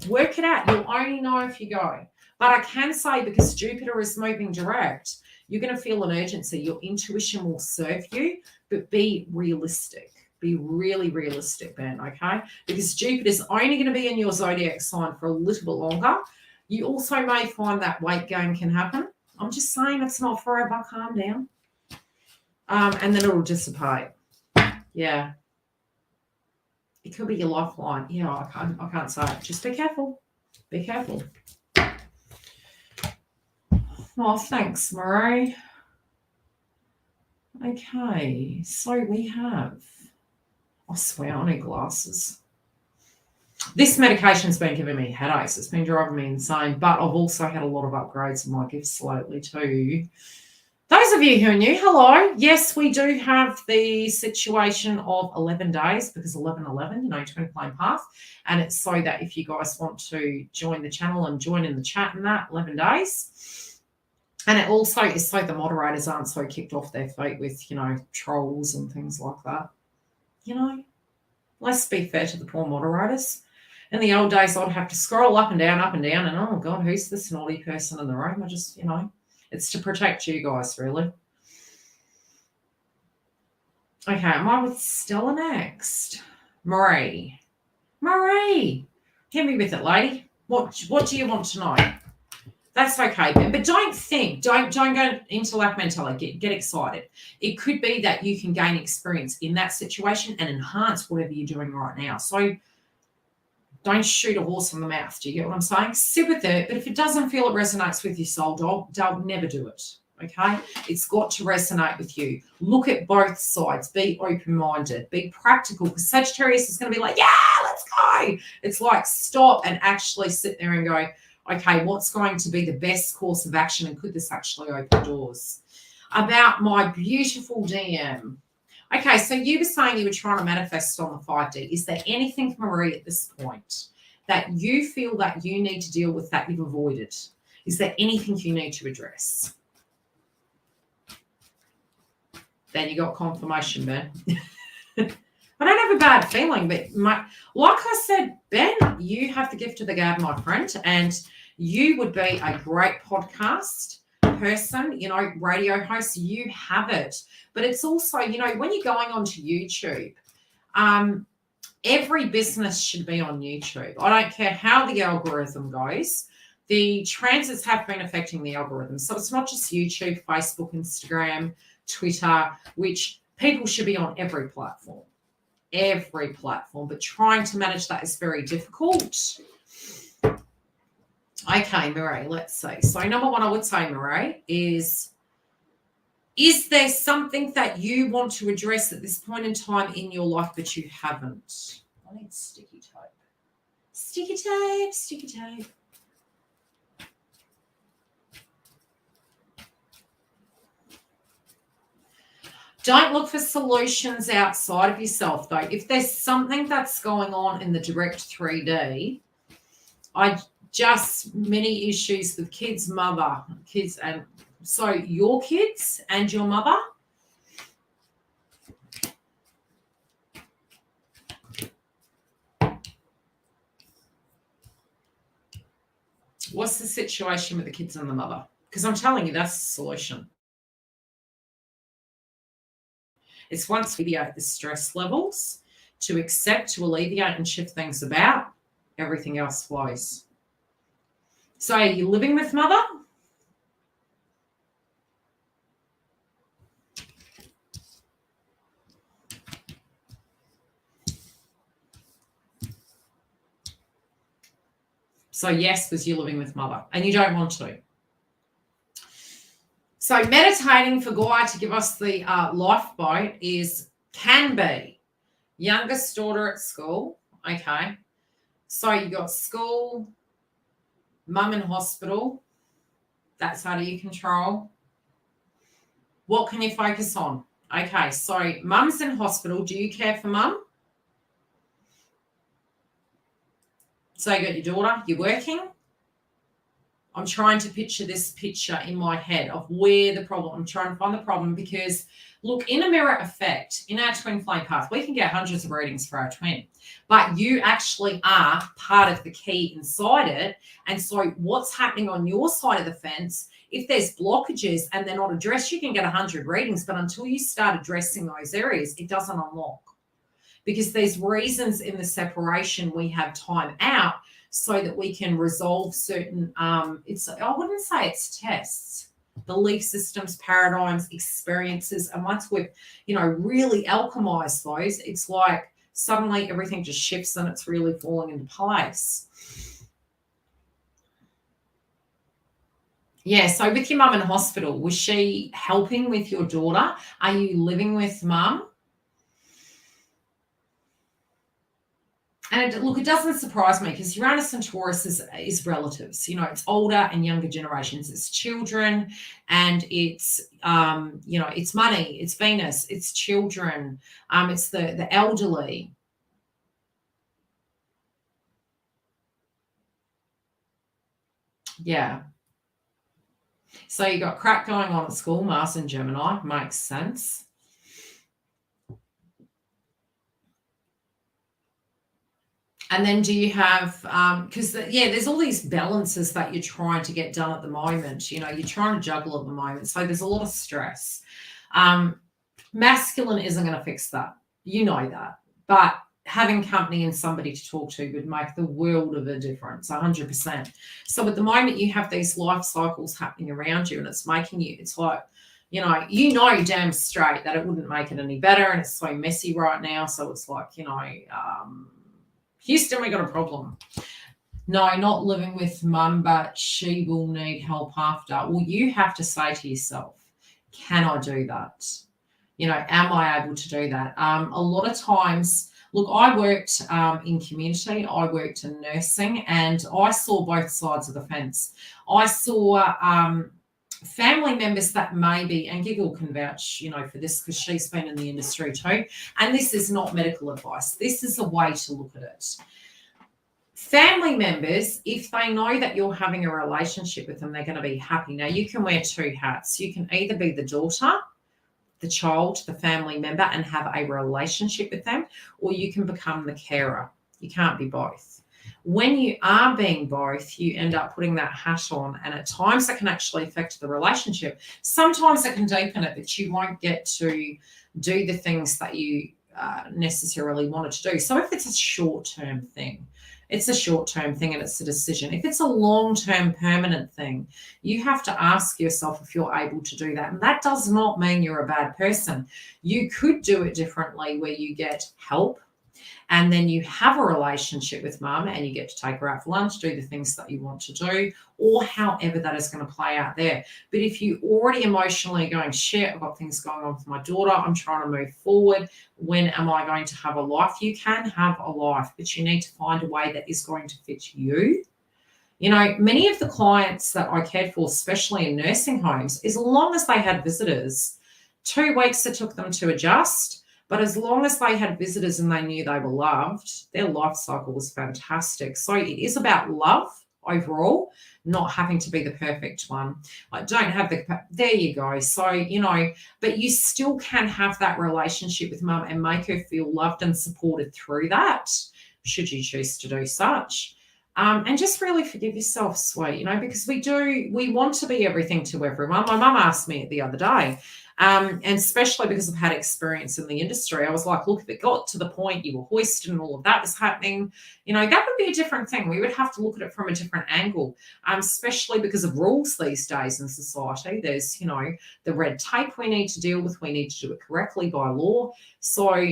Work it out. You'll only know if you go. But I can say, because Jupiter is moving direct, you're going to feel an urgency. Your intuition will serve you, but be realistic. Be really realistic, Ben, okay? Because Jupiter's only going to be in your zodiac sign for a little bit longer. You also may find that weight gain can happen. I'm just saying it's not forever. Calm down. And then it'll dissipate. Yeah. It could be your lifeline. Yeah, I can't say it. Just be careful. Be careful. Oh, thanks, Marie. Okay, so we have... I swear, I need glasses. This medication's been giving me headaches. It's been driving me insane, but I've also had a lot of upgrades in my gifts lately too. Those of you who are new, hello. Yes, we do have the situation of 11 days because 11, twin flame path. And it's so that if you guys want to join the channel and join in the chat and that, 11 days. And it also is so the moderators aren't so kicked off their feet with, trolls and things like that. Let's be fair to the poor moderators. In the old days, I'd have to scroll up and down, and oh, God, who's this naughty person in the room? I just, it's to protect you guys, really. Okay, am I with Stella next? Marie, hit me with it, lady. What do you want to know? That's okay, Ben. But don't go into lack mentality. Get excited. It could be that you can gain experience in that situation and enhance whatever you're doing right now. So don't shoot a horse in the mouth. Do you get what I'm saying? Sit with it. But if it doesn't feel it resonates with your soul, don't never do it. Okay? It's got to resonate with you. Look at both sides. Be open-minded. Be practical. Because Sagittarius is going to be like, yeah, let's go. It's like stop and actually sit there and go, okay, what's going to be the best course of action, and could this actually open doors? About my beautiful DM. Okay, so you were saying you were trying to manifest on the 5D. Is there anything, Marie, at this point that you feel that you need to deal with that you've avoided? Is there anything you need to address? Then you got confirmation, Ben. I don't have a bad feeling, but like I said, Ben, you have the gift of the gab, my friend, and you would be a great podcast person, radio host. You have it. But it's also, when you're going onto YouTube, every business should be on YouTube. I don't care how the algorithm goes. The transits have been affecting the algorithm. So it's not just YouTube, Facebook, Instagram, Twitter, which people should be on every platform, but trying to manage that is very difficult. Okay, Marie, let's see. So number one, I would say, Marie, is there something that you want to address at this point in time in your life but you haven't? I need sticky tape. Sticky tape. Don't look for solutions outside of yourself, though. If there's something that's going on in the direct 3D, many issues with kids, and so your kids and your mother. What's the situation with the kids and the mother? Because I'm telling you, that's the solution. It's once we alleviate the stress levels, to accept, to alleviate and shift things about, everything else flows. So are you living with mother? So yes, because you're living with mother and you don't want to. So meditating for Gaia to give us the lifeboat can be youngest daughter at school. Okay. So you got school, mum in hospital. That's out of your control. What can you focus on? Okay. So mum's in hospital. Do you care for mum? So you got your daughter, you're working. I'm trying to picture this picture in my head of where the problem, I'm trying to find the problem because, look, in a mirror effect, in our twin flame path, we can get hundreds of readings for our twin, but you actually are part of the key inside it. And so what's happening on your side of the fence, if there's blockages and they're not addressed, you can get 100 readings, but until you start addressing those areas, it doesn't unlock. Because there's reasons in the separation we have time out so that we can resolve certain, I wouldn't say it's tests, belief systems, paradigms, experiences. And once we've, really alchemized those, it's like suddenly everything just shifts and it's really falling into place. Yeah, so with your mum in hospital, was she helping with your daughter? Are you living with mum? And look, it doesn't surprise me because Uranus and Taurus is relatives. You know, it's older and younger generations. It's children, and it's you know, it's money, it's Venus, it's children, it's the elderly. Yeah. So you got crap going on at school, Mars and Gemini, makes sense. And then do you have, because, yeah, there's all these balances that you're trying to get done at the moment. You know, you're trying to juggle at the moment. So there's a lot of stress. Masculine isn't going to fix that. You know that. But having company and somebody to talk to would make the world of a difference, 100%. So at the moment, you have these life cycles happening around you, and it's making you, it's like, you know damn straight that it wouldn't make it any better, and it's so messy right now. So it's like, you know, Houston, we got a problem. No, not living with mum, but she will need help after. Well, you have to say to yourself, can I do that? You know, am I able to do that? A lot of times, look, I worked in community, I worked in nursing, and I saw both sides of the fence. I saw family members that maybe, and Giggle can vouch, you know, for this because she's been in the industry too, and this is not medical advice. This is a way to look at it. Family members, if they know that you're having a relationship with them, they're going to be happy. Now, you can wear two hats. You can either be the daughter, the child, the family member, and have a relationship with them, or you can become the carer. You can't be both. When you are being both, you end up putting that hat on, and at times that can actually affect the relationship. Sometimes it can deepen it, but you won't get to do the things that you necessarily wanted to do. So if it's a short-term thing, it's a short-term thing and it's a decision. If it's a long-term permanent thing, you have to ask yourself if you're able to do that. And that does not mean you're a bad person. You could do it differently, where you get help and then you have a relationship with mum and you get to take her out for lunch, do the things that you want to do, or however that is going to play out there. But if you already emotionally going, shit, I've got things going on with my daughter, I'm trying to move forward, when am I going to have a life? You can have a life, but you need to find a way that is going to fit you. You know, many of the clients that I cared for, especially in nursing homes, as long as they had visitors, 2 weeks it took them to adjust. But as long as they had visitors and they knew they were loved, their life cycle was fantastic. So it is about love overall, not having to be the perfect one. I don't have there you go. So, you know, but you still can have that relationship with mum and make her feel loved and supported through that, should you choose to do such. And just really forgive yourself, sweet, you know, because we want to be everything to everyone. My mum asked me the other day, and especially because I've had experience in the industry, I was like, look, if it got to the point you were hoisted and all of that was happening, you know, that would be a different thing. We would have to look at it from a different angle, especially because of rules these days in society. There's, you know, the red tape we need to deal with. We need to do it correctly by law. So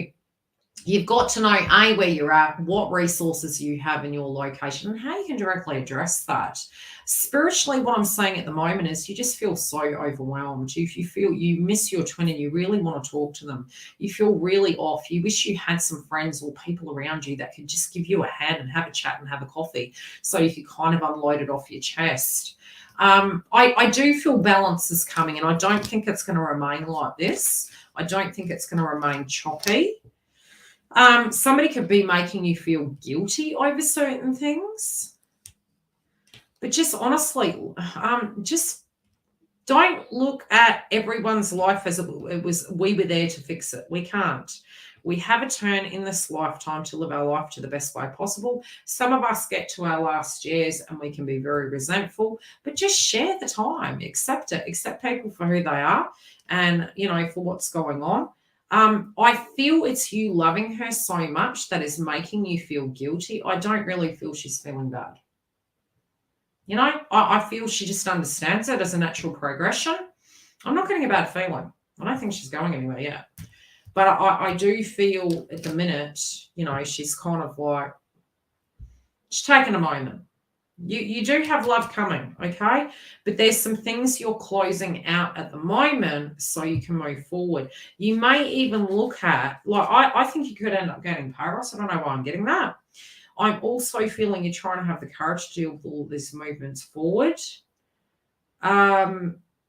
you've got to know, A, where you're at, what resources you have in your location, and how you can directly address that. Spiritually, what I'm saying at the moment is you just feel so overwhelmed. You feel you miss your twin and you really want to talk to them. You feel really off. You wish you had some friends or people around you that could just give you a hand and have a chat and have a coffee so you could kind of unload it off your chest. I do feel balance is coming, and I don't think it's going to remain like this. I don't think it's going to remain choppy. Somebody could be making you feel guilty over certain things. But just honestly, just don't look at everyone's life as it was we were there to fix it. We can't. We have a turn in this lifetime to live our life to the best way possible. Some of us get to our last years and we can be very resentful, but just share the time, accept it, accept people for who they are and, you know, for what's going on. I feel it's you loving her so much that is making you feel guilty. I don't really feel she's feeling bad. You know, I feel she just understands it as a natural progression. I'm not getting a bad feeling. I don't think she's going anywhere yet. But I do feel at the minute, you know, she's kind of like, she's taking a moment. You do have love coming, okay? But there's some things you're closing out at the moment so you can move forward. You may even look at, like, I think you could end up getting Paros. I don't know why I'm getting that. I'm also feeling you're trying to have the courage to deal with all these movements forward.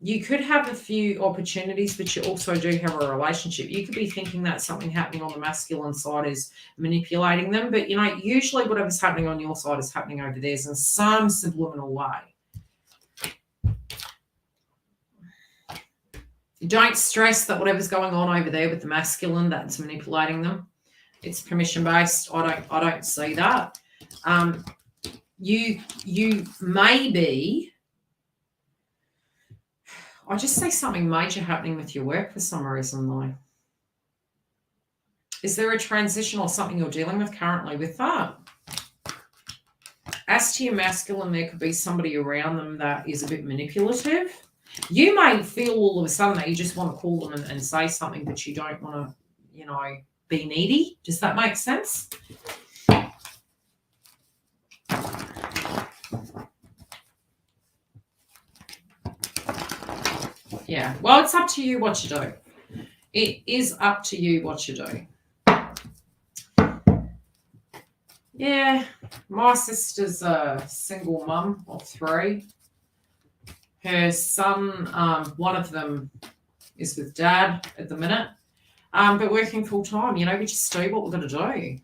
You could have a few opportunities, but you also do have a relationship. You could be thinking that something happening on the masculine side is manipulating them, but, you know, usually whatever's happening on your side is happening over theirs in some subliminal way. Don't stress that whatever's going on over there with the masculine, that's manipulating them. It's permission-based. I don't see that. You may be... I just see something major happening with your work for some reason, though. Is there a transition or something you're dealing with currently with that? As to your masculine, there could be somebody around them that is a bit manipulative. You may feel all of a sudden that you just want to call them and say something, but you don't want to, you know, be needy. Does that make sense? Yeah, well, it's up to you what you do. It is up to you what you do. Yeah, my sister's a single mum of 3. Her son, one of them is with dad at the minute, but working full time. You know, we just do what we're going to do.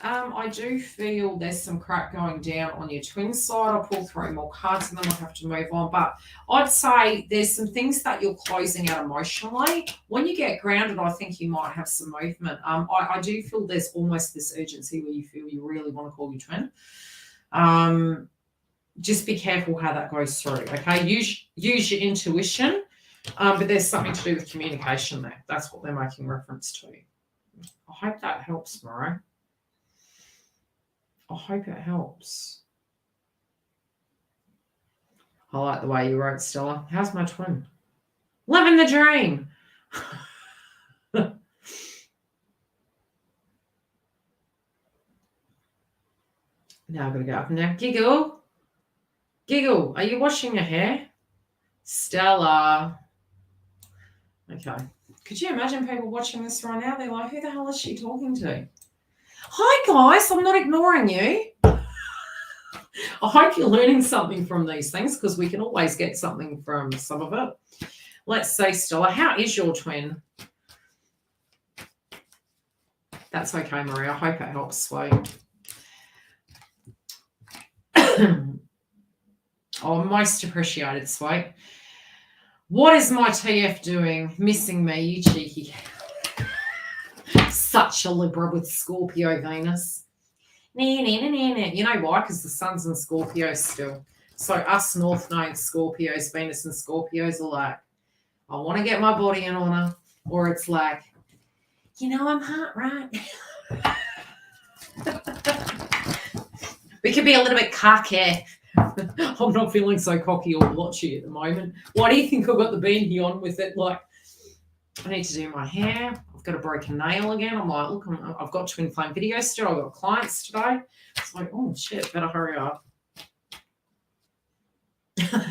I do feel there's some crap going down on your twin side. I'll pull 3 more cards and then we'll have to move on. But I'd say there's some things that you're closing out emotionally. When you get grounded, I think you might have some movement. I do feel there's almost this urgency where you feel you really want to call your twin. Just be careful how that goes through, okay? Use your intuition, but there's something to do with communication there. That's what they're making reference to. I hope that helps, Moreau. I hope it helps. I like the way you wrote, Stella. How's my twin? Living the dream. Now I'm going to go up and down. Giggle. Giggle. Are you washing your hair? Stella. Okay. Could you imagine people watching this right now? They're like, who the hell is she talking to? Hi, guys. I'm not ignoring you. I hope you're learning something from these things because we can always get something from some of it. Let's see, Stella. How is your twin? That's okay, Maria. I hope it helps, sweet. Oh, most appreciated, sweet. What is my TF doing? Missing me, you cheeky. Such a Libra with Scorpio Venus. You know why? Because the sun's in Scorpio still. So us North Node Scorpios, Venus and Scorpios are like, I want to get my body in order. Or it's like, you know, I'm hot, right? We could be a little bit cocky. I'm not feeling so cocky or blotchy at the moment. Why do you think I've got the beanie on with it? Like, I need to do my hair. I've got a broken nail again. I'm like, look, I've got twin flame videos still. I've got clients today. It's like, oh, shit, better hurry up.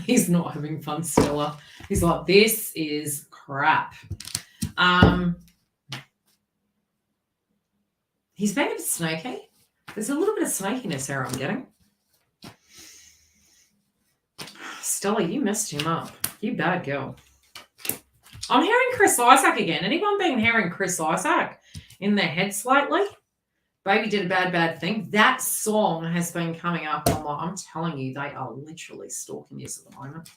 He's not having fun, Stella. He's like, this is crap. He's being a bit snaky. There's a little bit of snakiness here I'm getting. Stella, you messed him up. You bad girl. I'm hearing Chris Isaac again. Anyone been hearing Chris Isaac in their heads lately? Baby did a bad thing. That song has been coming up. I'm telling you, they are literally stalking you at the moment.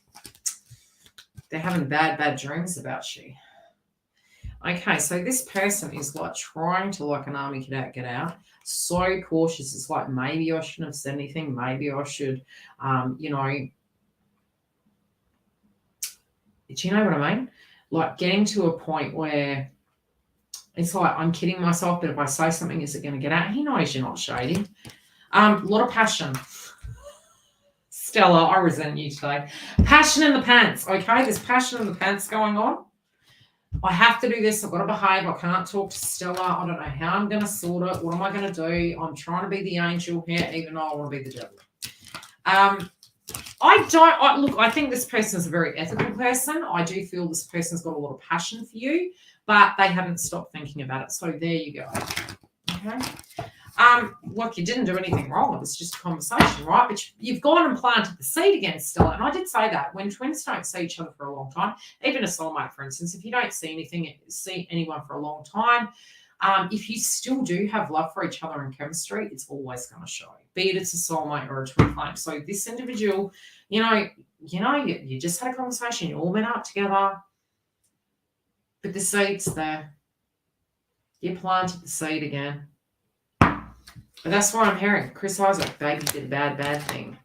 They're having bad dreams about you. Okay, so this person is like trying to, like an army cadet, get out. So cautious. It's like, maybe I shouldn't have said anything. Maybe I should, you know. Do you know what I mean? Like getting to a point where it's like, I'm kidding myself, but if I say something, is it going to get out? He knows you're not shady. A lot of passion. Stella, I resent you today. Passion in the pants, okay? There's passion in the pants going on. I have to do this. I've got to behave. I can't talk to Stella. I don't know how I'm going to sort it. What am I going to do? I'm trying to be the angel here, even though I want to be the devil. I think this person is a very ethical person. I do feel this person's got a lot of passion for you, but they haven't stopped thinking about it. So there you go. Okay. Look, you didn't do anything wrong. It was just a conversation, right? But you've gone and planted the seed again, Stella. And I did say that when twins don't see each other for a long time, even a soulmate, for instance, if you don't see anyone for a long time, if you still do have love for each other and chemistry, it's always going to show. Be it's a soulmate or a twin flame. So this individual, you just had a conversation. You all went out together, but the seed's there. You planted the seed again. But that's what I'm hearing. Chris Isaac, baby did a bad thing.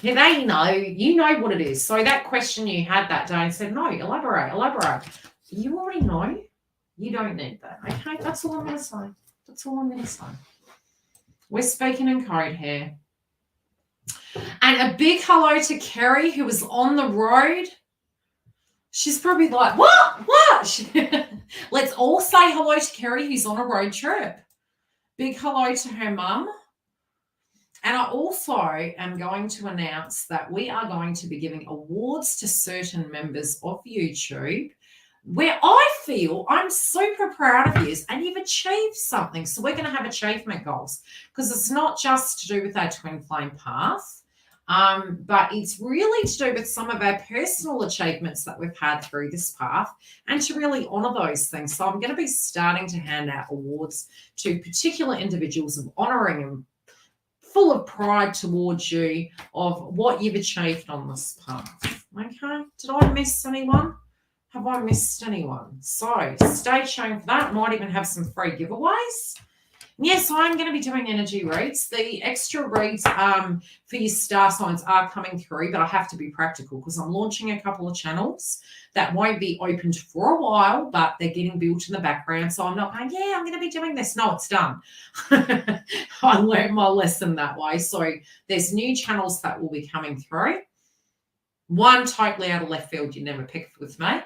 Yeah, they know. You know what it is. So that question you had that day and said, no, elaborate. You already know. You don't need that. Okay, that's all I'm going to say. We're speaking in code here. And a big hello to Kerry, who was on the road. She's probably like, what? Let's all say hello to Kerry, who's on a road trip. Big hello to her mum. And I also am going to announce that we are going to be giving awards to certain members of YouTube where I feel I'm super proud of you and you've achieved something. So we're going to have achievement goals because it's not just to do with our twin flame path, but it's really to do with some of our personal achievements that we've had through this path and to really honour those things. So I'm going to be starting to hand out awards to particular individuals of honouring them, full of pride towards you of what you've achieved on this path. Okay? Did I miss anyone? Have I missed anyone? So stay tuned for that. Might even have some free giveaways. Yes, I'm going to be doing energy reads. The extra reads for your star signs are coming through, but I have to be practical because I'm launching a couple of channels that won't be opened for a while, but they're getting built in the background. So I'm not going, yeah, I'm going to be doing this. No, it's done. I learned my lesson that way. So there's new channels that will be coming through. One totally out of left field you never picked with me.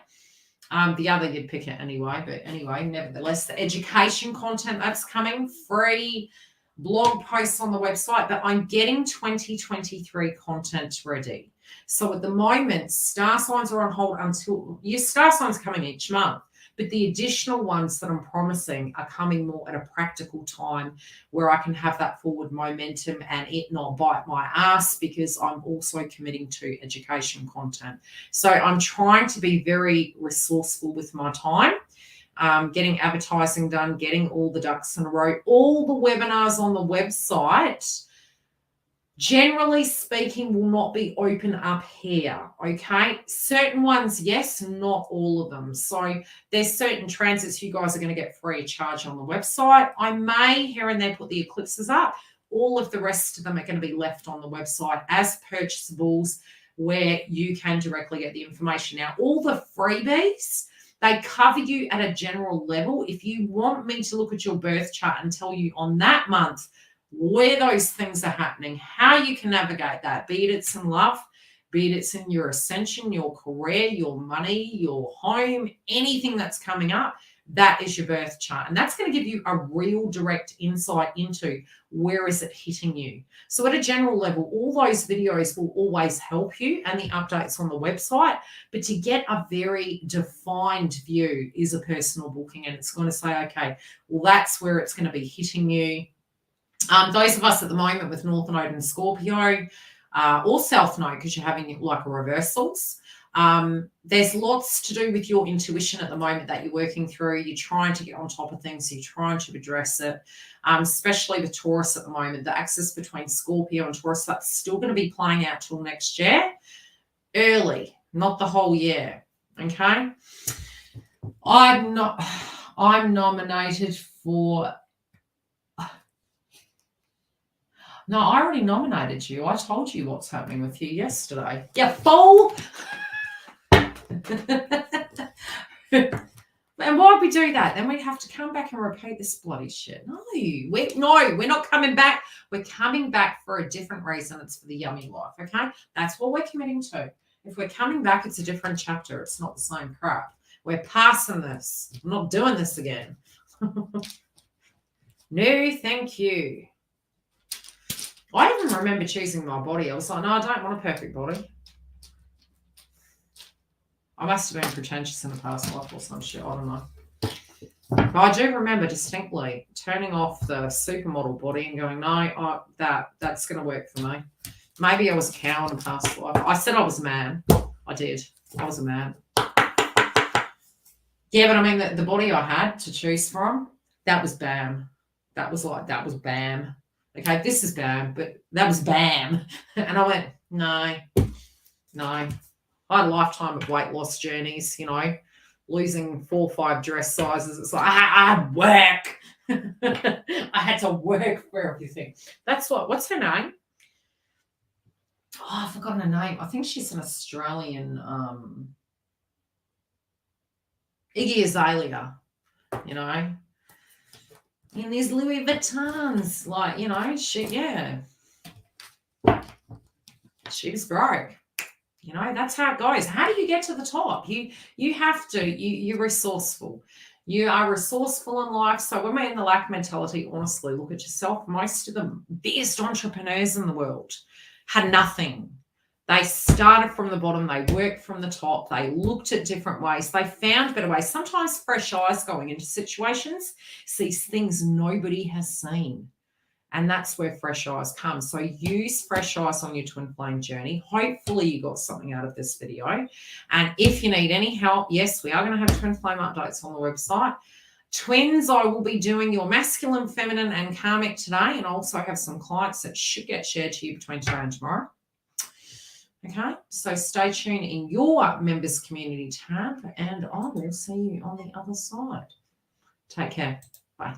The other you'd pick it anyway, but anyway, nevertheless, the education content that's coming, free blog posts on the website, but I'm getting 2023 content ready. So at the moment, star signs are on hold until your star signs coming each month, but the additional ones that I'm promising are coming more at a practical time where I can have that forward momentum and it not bite my ass because I'm also committing to education content. So I'm trying to be very resourceful with my time, getting advertising done, getting all the ducks in a row, all the webinars on the website, generally speaking, will not be open up here, okay? Certain ones, yes, not all of them. So there's certain transits you guys are going to get free of charge on the website. I may here and there put the eclipses up. All of the rest of them are going to be left on the website as purchasables where you can directly get the information. Now, all the freebies, they cover you at a general level. If you want me to look at your birth chart and tell you on that month where those things are happening, how you can navigate that, be it it's in love, be it it's in your ascension, your career, your money, your home, anything that's coming up, that is your birth chart. And that's going to give you a real direct insight into where is it hitting you. So at a general level, all those videos will always help you and the updates on the website. But to get a very defined view is a personal booking, and it's going to say, okay, well, that's where it's going to be hitting you. Those of us at the moment with North Node and Scorpio or South Node, because you're having like a reversals, there's lots to do with your intuition at the moment that you're working through. You're trying to get on top of things. You're trying to address it, especially with Taurus at the moment. The axis between Scorpio and Taurus, that's still going to be playing out till next year. Early, not the whole year, okay? I'm nominated for... No, I already nominated you. I told you what's happening with you yesterday. You fool! And why'd we do that? Then we'd have to come back and repeat this bloody shit. No, we're not coming back. We're coming back for a different reason. It's for the yummy life, okay? That's what we're committing to. If we're coming back, it's a different chapter. It's not the same crap. We're passing this. I'm not doing this again. No, thank you. I even remember choosing my body. I was like, no, I don't want a perfect body. I must have been pretentious in the past life or some shit. I don't know. But I do remember distinctly turning off the supermodel body and going, no, that's going to work for me. Maybe I was a cow in the past life. I said I was a man. I did. I was a man. Yeah, but I mean, the body I had to choose from, that was BAM. That was BAM. Okay, this is BAM, but that was BAM. And I went, no. I had a lifetime of weight loss journeys, losing 4 or 5 dress sizes. It's like, I had work. I had to work for everything. That's what's her name? Oh, I've forgotten her name. I think she's an Australian Iggy Azalea, in these Louis Vuittons, she was broke. That's how it goes. How do you get to the top? You have to. You're resourceful. You are resourceful in life. So when we're in the lack mentality, honestly, look at yourself. Most of the biggest entrepreneurs in the world had nothing. They started from the bottom. They worked from the top. They looked at different ways. They found better ways. Sometimes fresh eyes going into situations sees things nobody has seen. And that's where fresh eyes come. So use fresh eyes on your twin flame journey. Hopefully you got something out of this video. And if you need any help, yes, we are going to have twin flame updates on the website. Twins, I will be doing your masculine, feminine, and karmic today, and also have some clients that should get shared to you between today and tomorrow. Okay, so stay tuned in your members community tab, and I will see you on the other side. Take care. Bye.